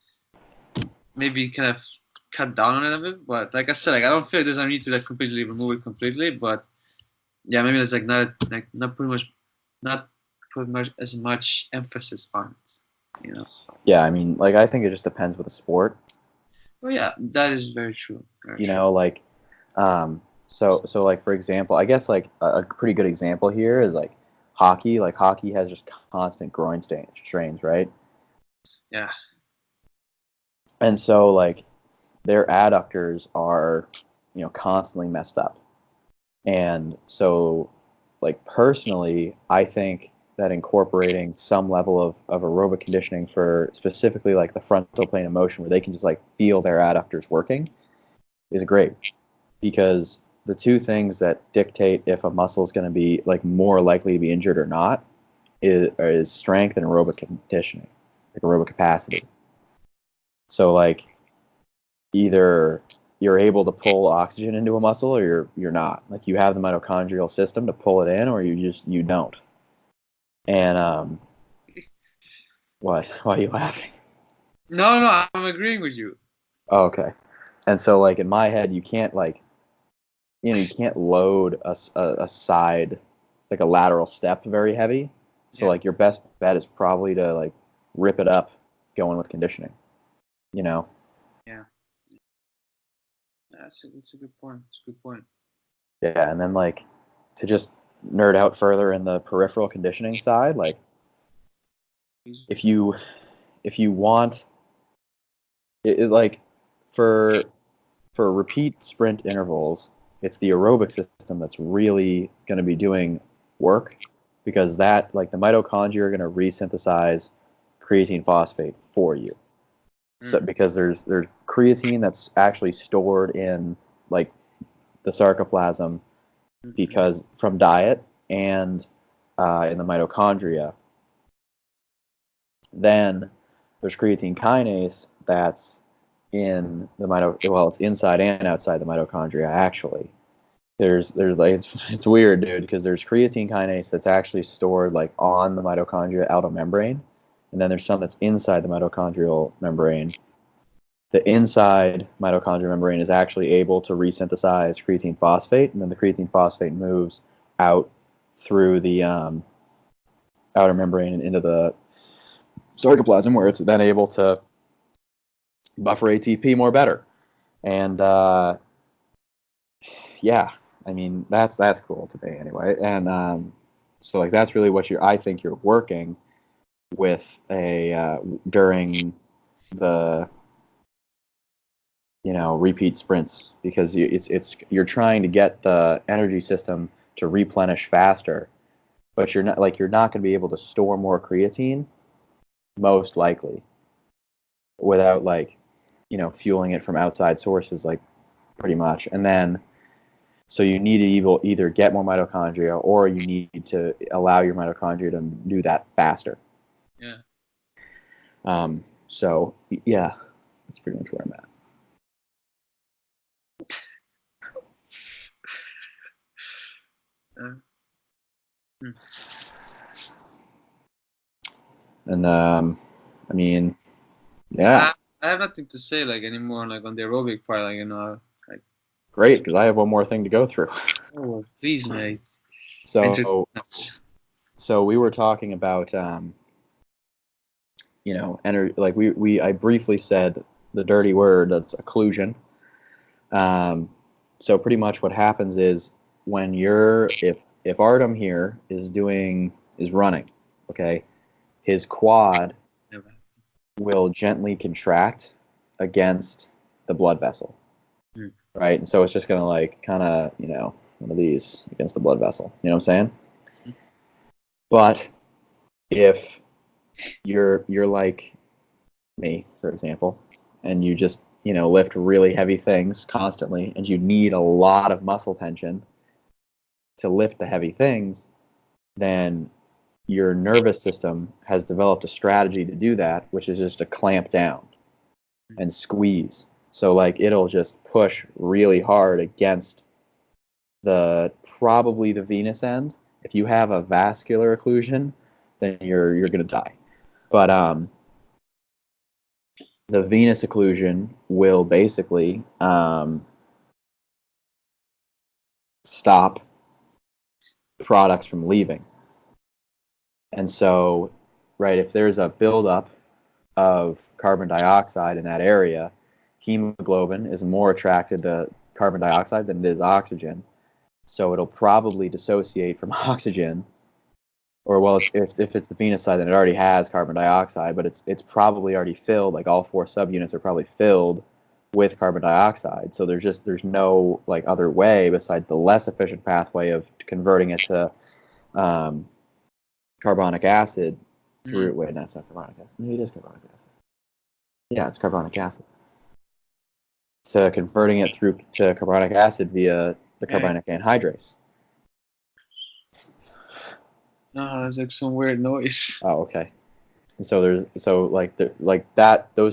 maybe kind of cut down on it a bit. But like I said, like I don't feel like there's a need to like completely remove it completely. But yeah, maybe there's like not put much as much emphasis on it. Yeah, I mean, like I think it just depends with the sport. Oh yeah, that is very true. Very true. Like, so like for example, I guess like a pretty good example here is like hockey. Like hockey has just constant groin strains, right? Yeah. And so like their adductors are, constantly messed up. And so like personally, I think that incorporating some level of aerobic conditioning for specifically like the frontal plane of motion where they can just like feel their adductors working is great, because the two things that dictate if a muscle is going to be like more likely to be injured or not is strength and aerobic conditioning, like aerobic capacity. So like either you're able to pull oxygen into a muscle or you're not. Like you have the mitochondrial system to pull it in, or you don't. And what? Why are you laughing? No, I'm agreeing with you. Oh, okay. And so like in my head, you can't like you can't load a side like a lateral step very heavy. So Yeah. like your best bet is probably to like rip it up going with conditioning. You know. Yeah. That's a good point. It's a good point. Yeah, and then like to just nerd out further in the peripheral conditioning side, like if you want like for repeat sprint intervals, it's the aerobic system that's really going to be doing work, because that like the mitochondria are going to resynthesize creatine phosphate for you. So because there's creatine that's actually stored in like the sarcoplasm because from diet and in the mitochondria. Then there's creatine kinase that's in the it's inside and outside the mitochondria actually. There's like it's weird, dude, because there's creatine kinase that's actually stored like on the mitochondria outer membrane, and then there's some that's inside the mitochondrial membrane. The inside mitochondrial membrane is actually able to resynthesize creatine phosphate, and then the creatine phosphate moves out through the outer membrane and into the sarcoplasm, where it's then able to buffer ATP more better. And yeah, I mean that's cool to me anyway. And so like that's really what I think you're working with a during the repeat sprints, because you're trying to get the energy system to replenish faster, but you're not going to be able to store more creatine most likely without fueling it from outside sources, like pretty much. And then so you need to either get more mitochondria, or you need to allow your mitochondria to do that faster. Yeah. So yeah, that's pretty much where I'm at. Hmm. And I mean, yeah. I have nothing to say like anymore like on the aerobic part, like Great, because I have one more thing to go through. oh please mate. So we were talking about like I briefly said the dirty word, that's occlusion. So pretty much what happens is when if Artem here is running, okay, his quad will gently contract against the blood vessel, right? And so it's just gonna like kind of one of these against the blood vessel. You know what I'm saying? But if you're like me, for example, and you just lift really heavy things constantly, and you need a lot of muscle tension to lift the heavy things, then your nervous system has developed a strategy to do that, which is just to clamp down and squeeze. So like it'll just push really hard against probably the venous end. If you have a vascular occlusion, then you're gonna die. But the venous occlusion will basically stop products from leaving. And so, right, if there's a buildup of carbon dioxide in that area, hemoglobin is more attracted to carbon dioxide than it is oxygen. So it'll probably dissociate from oxygen. Or well, if it's the venous side, then it already has carbon dioxide, but it's probably already filled. Like all 4 subunits are probably filled with carbon dioxide. So there's no like other way besides the less efficient pathway of converting it to carbonic acid through. Wait, no, it's not carbonic acid. Maybe it is carbonic acid. Yeah, it's carbonic acid. So converting it through to carbonic acid via the carbonic anhydrase. No, there's like some weird noise. Oh, okay. And so those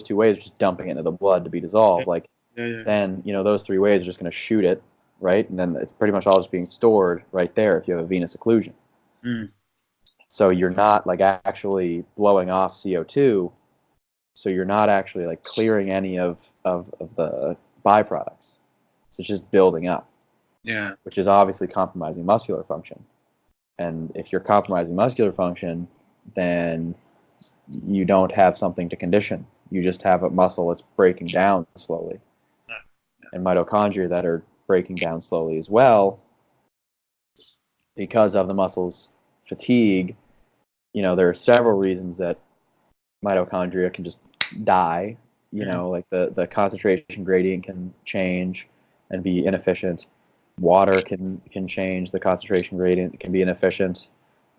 2 ways are just dumping it into the blood to be dissolved. Like then those 3 ways are just going to shoot it, right? And then it's pretty much all just being stored right there if you have a venous occlusion. So you're not like actually blowing off CO2. So you're not actually like clearing any of the byproducts. So it's just building up. Yeah. Which is obviously compromising muscular function. And if you're compromising muscular function, then you don't have something to condition. You just have a muscle that's breaking down slowly. And mitochondria that are breaking down slowly as well because of the muscle's fatigue. There are several reasons that mitochondria can just die. Like the concentration gradient can change and be inefficient. Water can change the concentration gradient. It can be inefficient.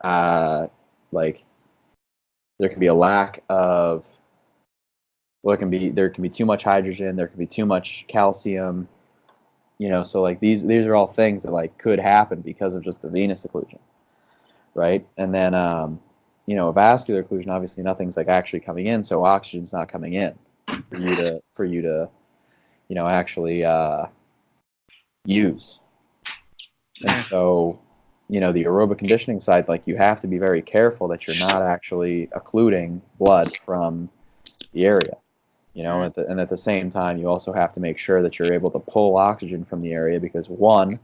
Like there can be a lack of. Well, there can be too much hydrogen. There can be too much calcium. So like these are all things that like could happen because of just the venous occlusion, right? And then a vascular occlusion, obviously nothing's like actually coming in, so oxygen's not coming in for you to actually use. And so, the aerobic conditioning side, like you have to be very careful that you're not actually occluding blood from the area, and at the same time, you also have to make sure that you're able to pull oxygen from the area because one,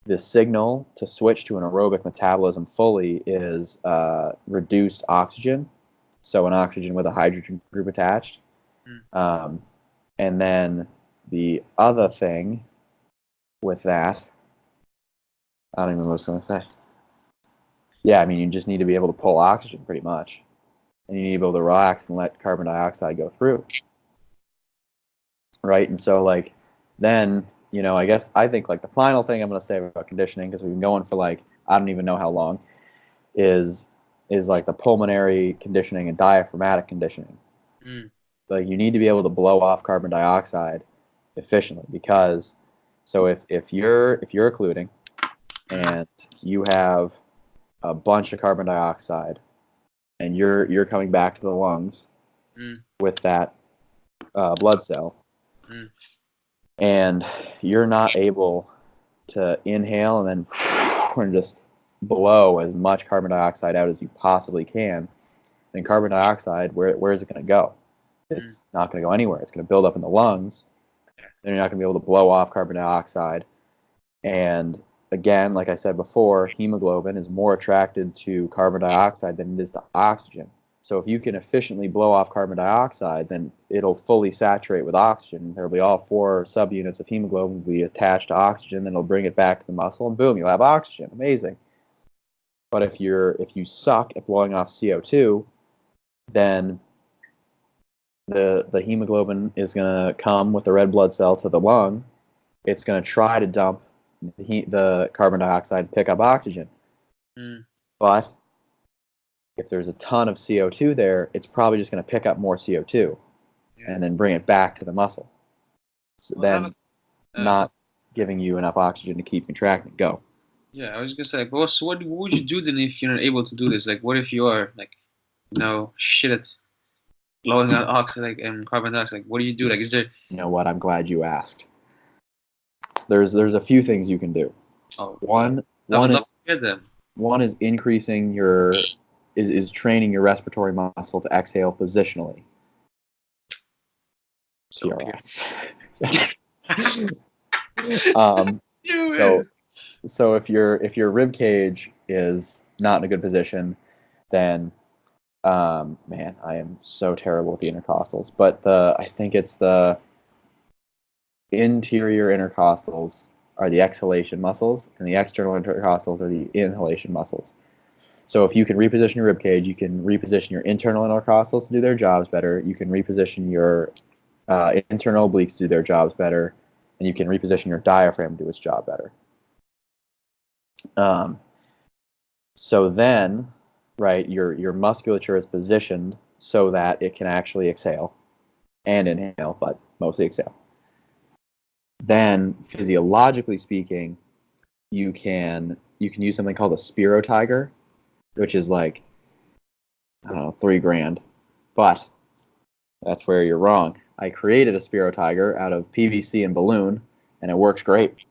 the signal to switch to an aerobic metabolism fully is reduced oxygen, so an oxygen with a hydrogen group attached. And then the other thing with that, I don't even know what I was going to say. Yeah, I mean, you just need to be able to pull oxygen pretty much. And you need to be able to relax and let carbon dioxide go through. Right? And so, like, then, I think, like, the final thing I'm going to say about conditioning, because we've been going for, like, I don't even know how long, is like, the pulmonary conditioning and diaphragmatic conditioning. Like, you need to be able to blow off carbon dioxide efficiently because, so if you're occluding, and you have a bunch of carbon dioxide, and you're coming back to the lungs with that blood cell, and you're not able to inhale and then just blow as much carbon dioxide out as you possibly can, then carbon dioxide, where is it going to go? It's not going to go anywhere. It's going to build up in the lungs. Then you're not going to be able to blow off carbon dioxide. And again, like I said before, hemoglobin is more attracted to carbon dioxide than it is to oxygen. So if you can efficiently blow off carbon dioxide, then it'll fully saturate with oxygen. There'll be all 4 subunits of hemoglobin will be attached to oxygen, then it'll bring it back to the muscle, and boom, you'll have oxygen. Amazing. But if you suck at blowing off CO2, then the hemoglobin is going to come with the red blood cell to the lung. It's going to try to dump the carbon dioxide, pick up oxygen. But if there's a ton of CO2 there, it's probably just going to pick up more CO2 and then bring it back to the muscle. So then not giving you enough oxygen to keep contracting. Go. Yeah, I was going to say, well, so what would you do then if you're not able to do this? Like, what if you are, like, shit at blowing out oxygen and carbon dioxide? Like, what do you do? Like, is there? You know what? I'm glad you asked. There's a few things you can do. Oh, One I would one love is to hear them. one is increasing your is training your respiratory muscle to exhale positionally. So PRI. So so if your rib cage is not in a good position, then man, I am so terrible with the intercostals. But I think it's the interior intercostals are the exhalation muscles, and the external intercostals are the inhalation muscles. So if you can reposition your rib cage, you can reposition your internal intercostals to do their jobs better. You can reposition your internal obliques to do their jobs better, and you can reposition your diaphragm to do its job better. So then, right, your musculature is positioned so that it can actually exhale and inhale, but mostly exhale. Then, physiologically speaking, you can use something called a Spiro Tiger, which is like, I don't know, $3,000, but that's where you're wrong. I created a Spiro Tiger out of PVC and balloon, and it works great.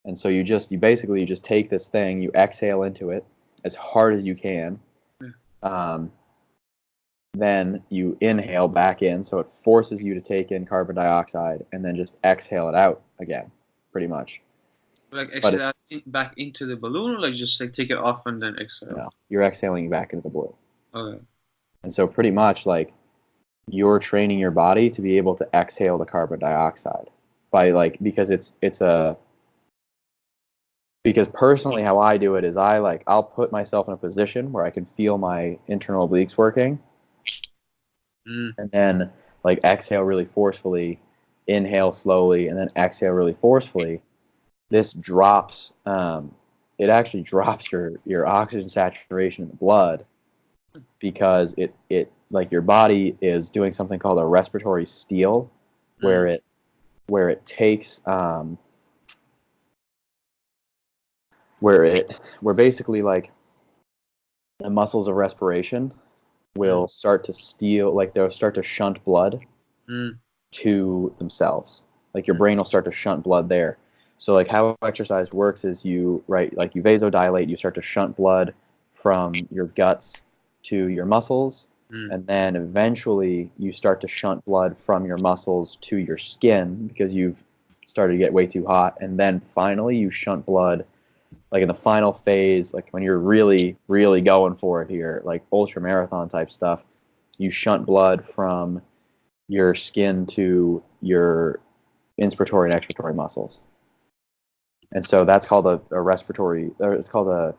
And so you basically take this thing, you exhale into it as hard as you can. Then you inhale back in, so it forces you to take in carbon dioxide, and then just exhale it out again, pretty much. Like exhale back into the balloon, or like just like take it off and then exhale? No, you're exhaling back into the balloon. Okay. And so pretty much like you're training your body to be able to exhale the carbon dioxide because personally how I do it is I'll put myself in a position where I can feel my internal obliques working, and then like exhale really forcefully, inhale slowly, and then exhale really forcefully. This drops it actually drops your oxygen saturation in the blood, because it like your body is doing something called a respiratory steal, where it takes where basically like the muscles of respiration will start to steal, like they'll start to shunt blood to themselves. Like your brain will start to shunt blood there. So like how exercise works is you vasodilate, you start to shunt blood from your guts to your muscles, and then eventually you start to shunt blood from your muscles to your skin because you've started to get way too hot, and then finally you shunt blood like in the final phase, like when you're really, really going for it here, like ultra marathon type stuff, you shunt blood from your skin to your inspiratory and expiratory muscles. And so that's called a respiratory, it's called a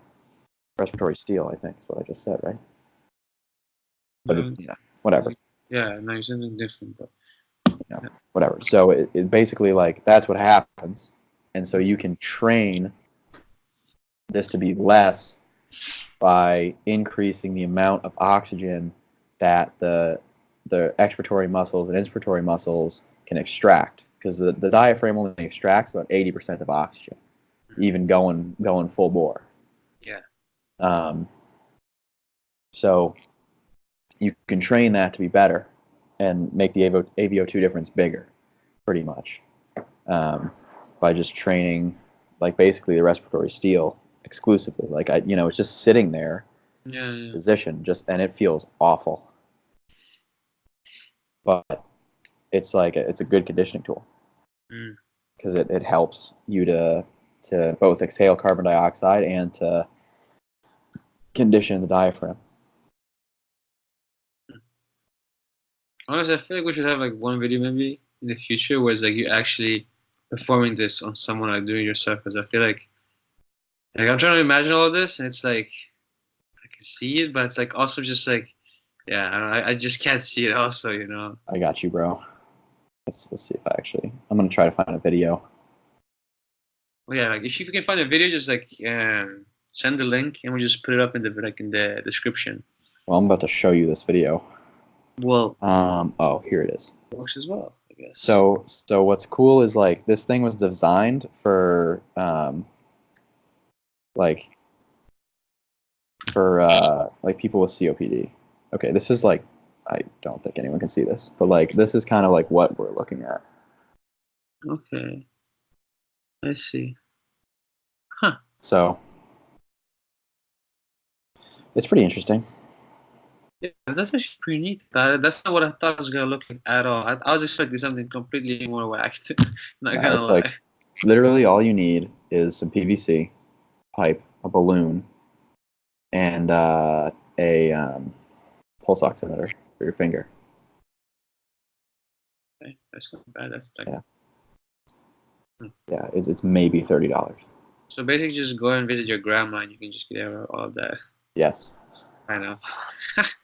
respiratory steal, I think is what I just said, right? But whatever. Yeah, no, it's something different, but whatever. So it basically like that's what happens. And so you can train this to be less by increasing the amount of oxygen that the expiratory muscles and inspiratory muscles can extract, because the diaphragm only extracts about 80% of oxygen, even going full bore. Yeah. So you can train that to be better and make the AVO2 difference bigger, pretty much, by just training like basically the respiratory steal exclusively. Like it's just sitting there, position, and it feels awful. But it's like it's a good conditioning tool because it helps you to both exhale carbon dioxide and to condition the diaphragm. Honestly, I feel like we should have like one video maybe in the future where it's like you actually performing this on someone, like doing it yourself, because I feel like I'm trying to imagine all of this, and it's like I can see it, but it's like also just like I don't know, I just can't see it also, I got you, bro. Let's see if I'm gonna try to find a video. Well, yeah, like if you can find a video, just like send the link and we'll just put it up in the description. Well, I'm about to show you this video. Well, oh, here it is. Works as well, I guess. So what's cool is like this thing was designed for like people with COPD. Okay, this is like I don't think anyone can see this, but like this is kind of like what we're looking at. Okay. I see. Huh. So it's pretty interesting. Yeah, that's actually pretty neat. That's not what I thought it was gonna look like at all. I was expecting something completely more whacked. Not gonna It's lie. like literally all you need is some PVC pipe, a balloon, and a pulse oximeter for your finger. Okay, that's not bad. That's like Yeah. Yeah, it's maybe $30. so basically just go and visit your grandma and you can just get all of that. Yes. I know.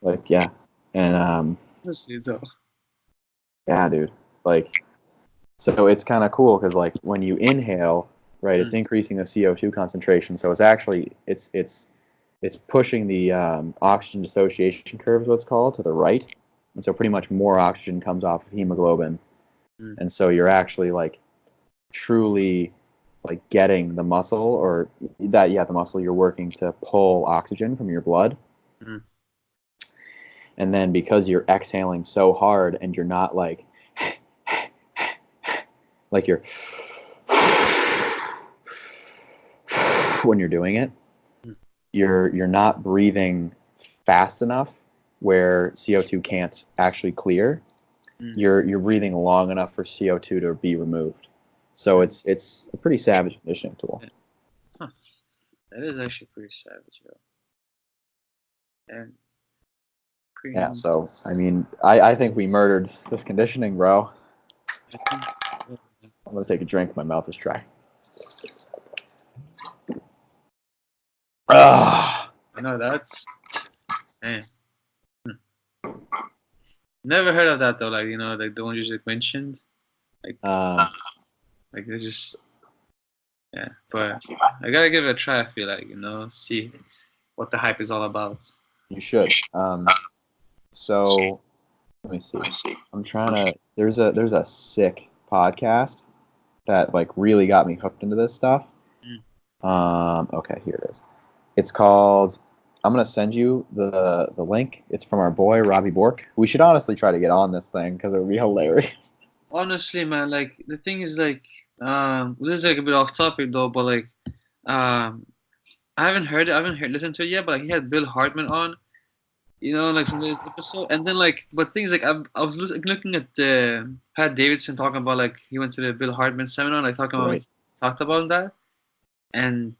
Like yeah, and Honestly though. yeah, dude. Like so it's kind of cool because like when you inhale, right, it's increasing the CO2 concentration. So it's actually it's pushing the oxygen dissociation curve is what's called to the right, and so pretty much more oxygen comes off of hemoglobin, Mm. and so you're actually like truly like getting the muscle or that the muscle you're working to pull oxygen from your blood. Mm. And then because you're exhaling so hard and you're not like you're when you're doing it, Mm. you're not breathing fast enough where CO2 can't actually clear. Mm. You're breathing long enough for CO2 to be removed. So it's a pretty savage conditioning tool. Huh. That is actually pretty savage, yo. And pretty Yeah, neat. so I mean, I think we murdered this conditioning, bro. I think I'm gonna take a drink. My mouth is dry. Ah, I know that's man. Hmm. Never heard of that though, like like the one you just mentioned. Like um, it's just yeah. But I gotta give it a try, I feel like, see what the hype is all about. you should. So let me see. I'm trying to. There's a sick podcast that like really got me hooked into this stuff. Mm. Okay, here it is. It's called. I'm gonna send you the link. It's from our boy Robbie Bork. We should honestly try to get on this thing because it would be hilarious. Honestly, man, like the thing is like this is like a bit off topic though, but like um I haven't heard listened to it yet, but like he had Bill Hartman on, like some latest episode, and then like but things like I was looking at Pat Davidson talking about like he went to the Bill Hartman seminar, like talking about Right. talked about that, and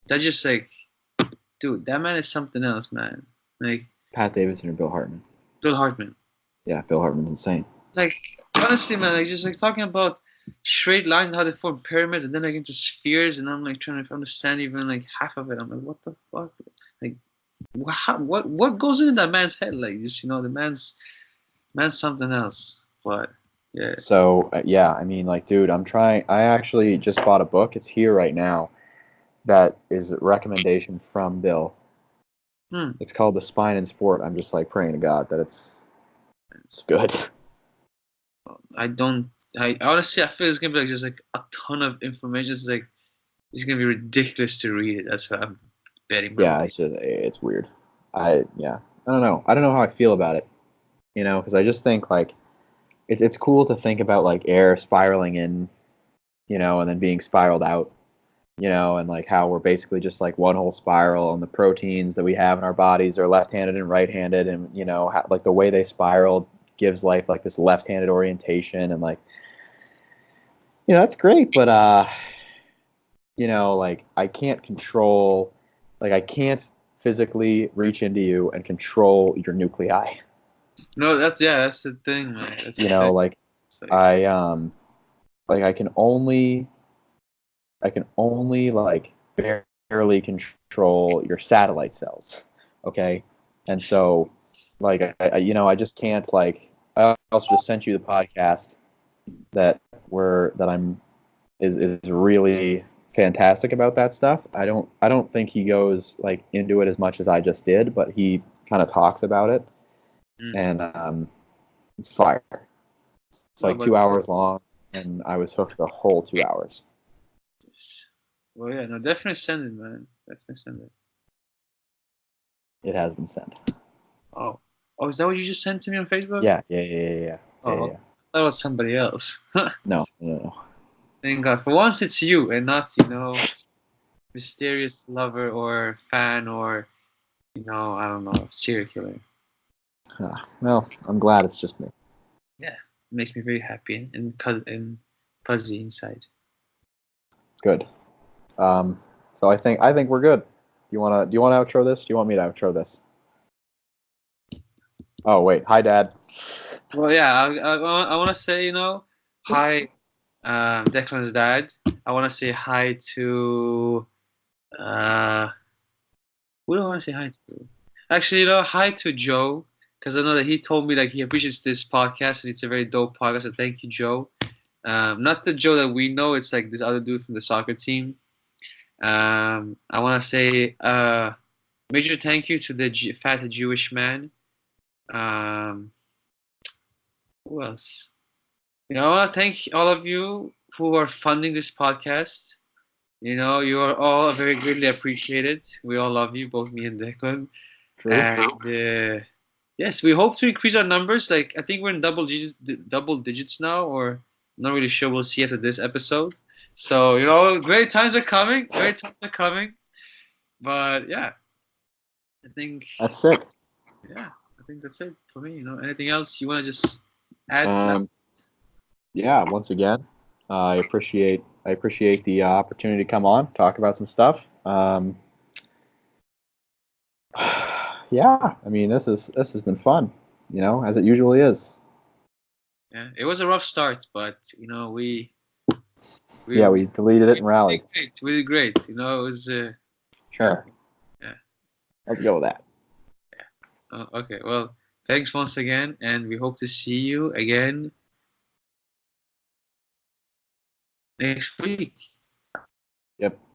that just like dude, that man is something else, man. Like Pat Davidson or Bill Hartman. Bill Hartman. Yeah, Bill Hartman's insane. Like honestly, man, like just like talking about straight lines and how they form pyramids, and then like into spheres, and I'm like trying to understand even like half of it. I'm like, what the fuck? Like, what goes into that man's head? Like, just the man's something else. But yeah, So yeah, I mean, like, dude, I'm trying. I actually just bought a book. It's here right now. That is a recommendation from Bill. hmm. It's called The Spine in Sport. I'm just like praying to God that it's good. I don't. I honestly, I feel it's gonna be like just like a ton of information. It's gonna be ridiculous to read it. That's what I'm betting my Yeah, money. it's weird. Yeah, I don't know. I don't know how I feel about it. Because I just think like it's cool to think about like air spiraling in, and then being spiraled out, and like how we're basically just like one whole spiral, and the proteins that we have in our bodies are left-handed and right-handed, and how, like the way they spiral gives life like this left-handed orientation, and like that's great, but like I can't control, like I can't physically reach into you and control your nuclei. No, that's the thing, man. That's the thing. Like It's like, like I can only like barely control your satellite cells. Okay, and so like I just can't like. I also just sent you the podcast that I'm is really fantastic about that stuff. I don't think he goes like into it as much as I just did, but he kind of talks about it, mm. and it's fire. It's No, like but 2 hours long, and I was hooked the whole 2 hours. well, yeah, no, definitely send it, man. Definitely send it. It has been sent. Oh, Oh, is that what you just sent to me on Facebook? Yeah. Oh, that was somebody else. No. Thank God. For once, it's you and not, mysterious lover or fan or, I don't know, serial killer. Well, I'm glad it's just me. Yeah, it makes me very happy and fuzzy inside. Good. So I think we're good. Do you wanna outro this? Do you want me to outro this? Oh wait, hi Dad. Well, yeah, I want to say, hi, Declan's dad. I want to say hi to, uh, who do I want to say hi to? Actually, hi to Joe, because I know that he told me like he appreciates this podcast and it's a very dope podcast. So thank you, Joe. Not the Joe that we know. It's like this other dude from the soccer team. I want to say major thank you to the fat Jewish man. Um, who else? I want to thank all of you who are funding this podcast. You are all very greatly appreciated. We all love you, both me and Declan. True. And yes, we hope to increase our numbers. Like I think we're in double digits now, or not really sure. We'll see after this episode. So great times are coming. Great times are coming. But yeah, I think That's sick. yeah, I think that's it for me. Anything else you want to just add to that? Yeah. Once again, I appreciate the opportunity to come on, talk about some stuff. Yeah. I mean, this has been fun. As it usually is. Yeah, it was a rough start, but we Yeah, we we deleted it and rallied. did great. We did great. It was Sure. yeah. Let's go with that. Okay. Well, thanks once again, and we hope to see you again next week. Yep.